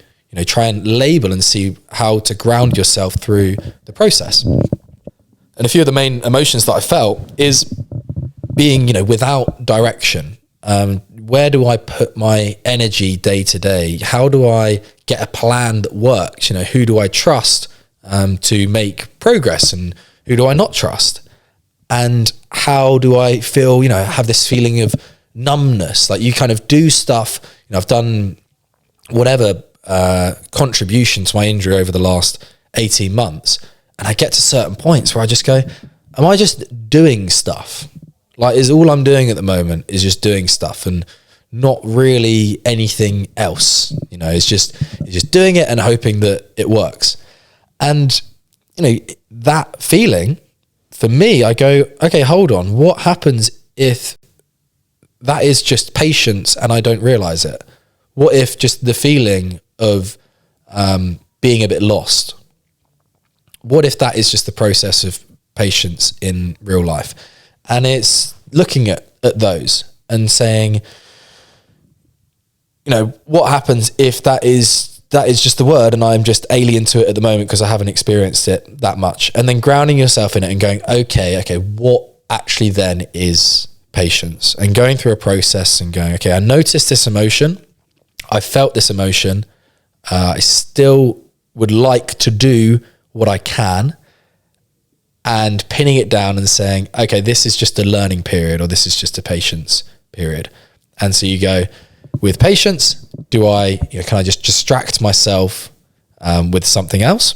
try and label and see how to ground yourself through the process. And a few of the main emotions that I felt is being, without direction. Where do I put my energy day to day? How do I get a plan that works? Who do I trust to make progress, and who do I not trust? And how do I feel, have this feeling of numbness. Like you kind of do stuff, I've done whatever contribution to my injury over the last 18 months. And I get to certain points where I just go, am I just doing stuff? Like, is all I'm doing at the moment is just doing stuff and not really anything else? It's just doing it and hoping that it works. And, that feeling for me, I go, okay, hold on. What happens if that is just patience and I don't realize it? What if just the feeling of being a bit lost? What if that is just the process of patience in real life? And it's looking at those and saying, what happens if that is just the word and I'm just alien to it at the moment because I haven't experienced it that much? And then grounding yourself in it and going, okay, what actually then is patience? And going through a process and going, okay, I noticed this emotion. I felt this emotion. I still would like to do what I can, and pinning it down and saying, okay, this is just a learning period, or this is just a patience period. And so you go, with patience, can I just distract myself with something else?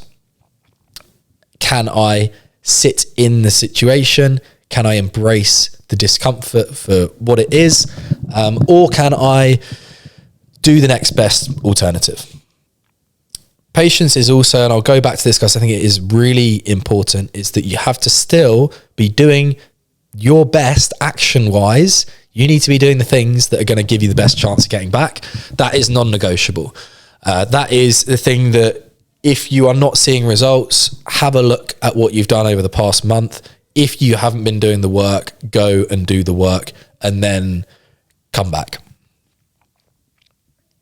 Can I sit in the situation? Can I embrace the discomfort for what it is? Or can I do the next best alternative? Patience is also, and I'll go back to this because I think it is really important, is that you have to still be doing your best action-wise. You need to be doing the things that are going to give you the best chance of getting back. That is non-negotiable. That is the thing that if you are not seeing results, have a look at what you've done over the past month. If you haven't been doing the work, go and do the work and then come back.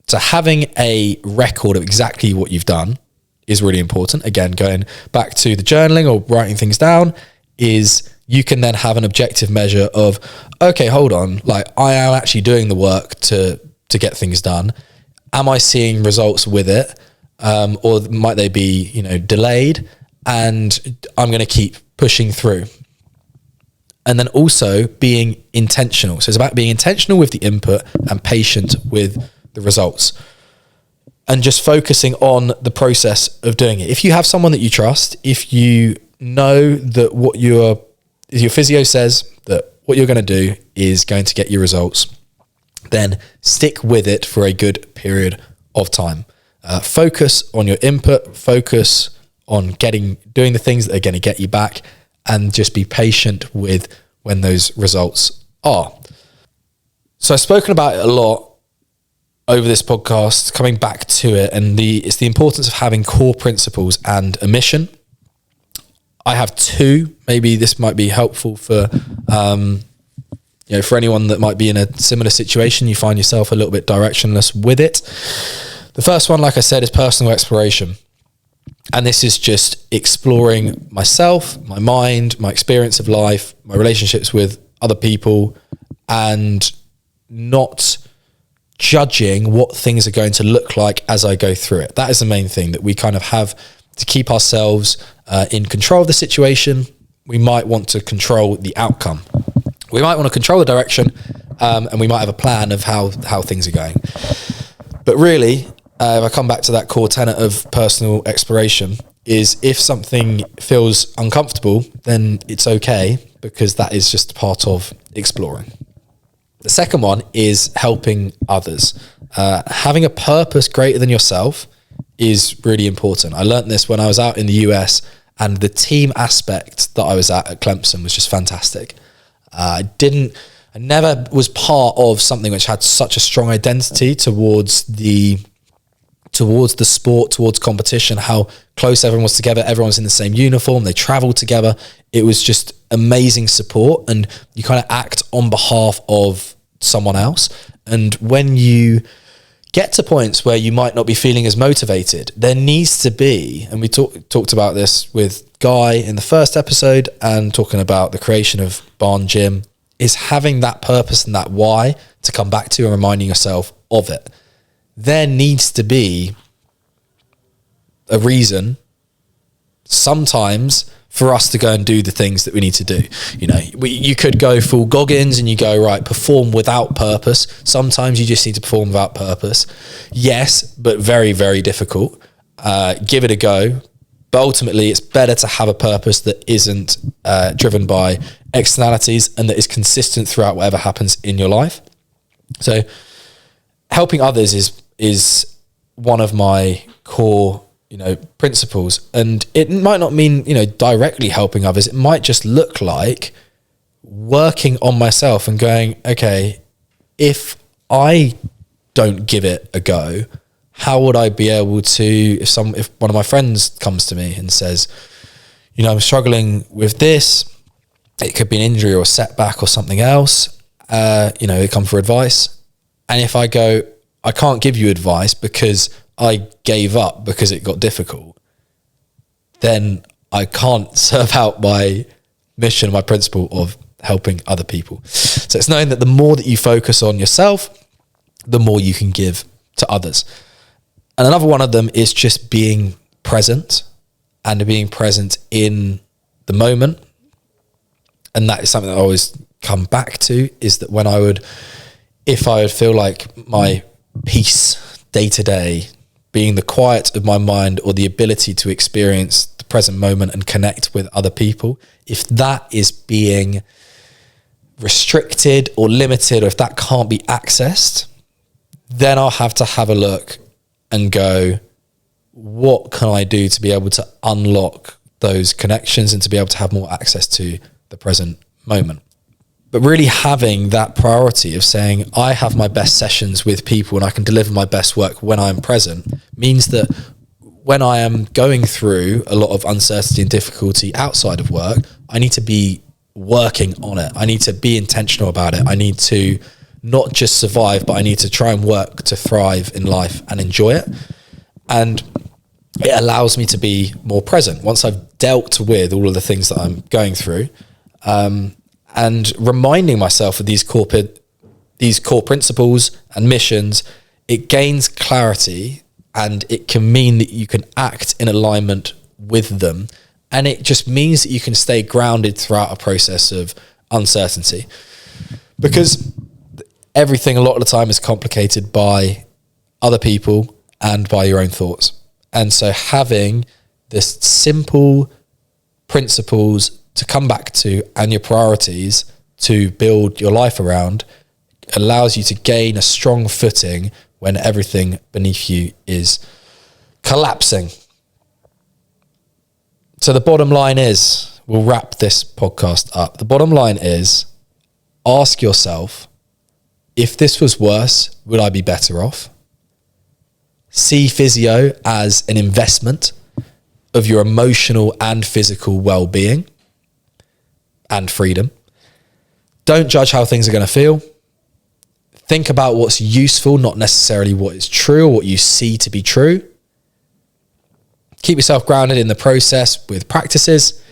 So having a record of exactly what you've done is really important. Again, going back to the journaling or writing things down, is you can then have an objective measure of, okay, hold on, like I am actually doing the work to get things done. Am I seeing results with it? Or might they be, delayed? And I'm going to keep pushing through. And then also being intentional. So it's about being intentional with the input and patient with the results, and just focusing on the process of doing it. If you have someone that you trust, if you know that if your physio says that what you're going to do is going to get you results, then stick with it for a good period of time. Focus on your input, focus on doing the things that are going to get you back, and just be patient with when those results are. So I've spoken about it a lot over this podcast, coming back to it, and it's the importance of having core principles and a mission. I have two. Maybe this might be helpful for for anyone that might be in a similar situation. You find yourself a little bit directionless with it. The first one, like I said, is personal exploration, and this is just exploring myself, my mind, my experience of life, my relationships with other people, and not judging what things are going to look like as I go through it. That is the main thing, that we kind of have to keep ourselves in control of the situation. We might want to control the outcome. We might want to control the direction, and we might have a plan of how things are going. But really, if I come back to that core tenet of personal exploration, is if something feels uncomfortable, then it's okay, because that is just part of exploring. The second one is helping others. Having a purpose greater than yourself is really important. I learned this when I was out in the US, and the team aspect that I was at Clemson was just fantastic. I never was part of something which had such a strong identity towards the sport, towards competition, how close everyone was together. Everyone's in the same uniform. They traveled together. It was just amazing support, and you kind of act on behalf of someone else. And when you get to points where you might not be feeling as motivated, there needs to be, and we talked about this with Guy in the first episode, and talking about the creation of Barn Gym, is having that purpose and that why to come back to and reminding yourself of it. There needs to be a reason, sometimes for us to go and do the things that we need to do. You know, you could go full Goggins and you go, right, perform without purpose. Sometimes you just need to perform without purpose. Yes, but very, very difficult. Give it a go. But ultimately, it's better to have a purpose that isn't driven by externalities and that is consistent throughout whatever happens in your life. So helping others is one of my core, principles. And it might not mean, directly helping others. It might just look like working on myself and going, okay, if I don't give it a go, how would I be able to, if one of my friends comes to me and says, I'm struggling with this, it could be an injury or a setback or something else, they come for advice. And if I go, I can't give you advice because I gave up because it got difficult, then I can't serve out my mission, my principle of helping other people. So it's knowing that the more that you focus on yourself, the more you can give to others. And another one of them is just being present and being present in the moment. And that is something that I always come back to, is that if I would feel like my peace day to day, being the quiet of my mind or the ability to experience the present moment and connect with other people, if that is being restricted or limited, or if that can't be accessed, then I'll have to have a look and go, what can I do to be able to unlock those connections and to be able to have more access to the present moment? But really having that priority of saying, I have my best sessions with people and I can deliver my best work when I'm present, means that when I am going through a lot of uncertainty and difficulty outside of work, I need to be working on it. I need to be intentional about it. I need to not just survive, but I need to try and work to thrive in life and enjoy it. And it allows me to be more present once I've dealt with all of the things that I'm going through, and reminding myself of these core principles and missions. It gains clarity, and it can mean that you can act in alignment with them. And it just means that you can stay grounded throughout a process of uncertainty, because everything a lot of the time is complicated by other people and by your own thoughts. And so having this simple principles to come back to and your priorities to build your life around allows you to gain a strong footing when everything beneath you is collapsing. So the bottom line is, we'll wrap this podcast up. The bottom line is, ask yourself, if this was worse, would I be better off? See physio as an investment of your emotional and physical well-being and freedom. Don't judge how things are going to feel. Think about what's useful, not necessarily what is true or what you see to be true. Keep yourself grounded in the process with practices,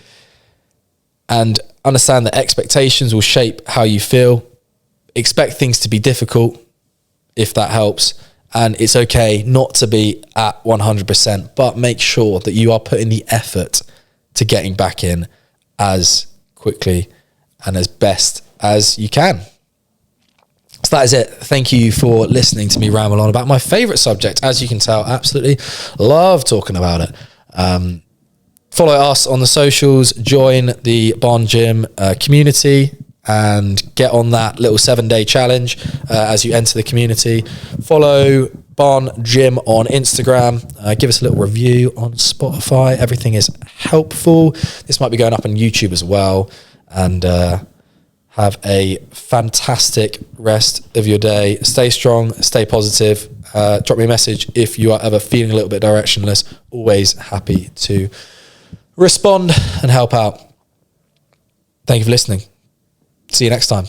and understand that expectations will shape how you feel. Expect things to be difficult, if that helps. And it's okay not to be at 100%, but make sure that you are putting the effort to getting back in as quickly and as best as you can. So that is it. Thank you for listening to me ramble on about my favorite subject. As you can tell, absolutely love talking about it. Follow us on the socials, join the Barn Gym community, and get on that little 7-day challenge as you enter the community. Follow Barn Gym on Instagram. Give us a little review on Spotify. Everything is helpful. This might be going up on YouTube as well. And have a fantastic rest of your day. Stay strong, stay positive. Drop me a message if you are ever feeling a little bit directionless. Always happy to respond and help out. Thank you for listening. See you next time.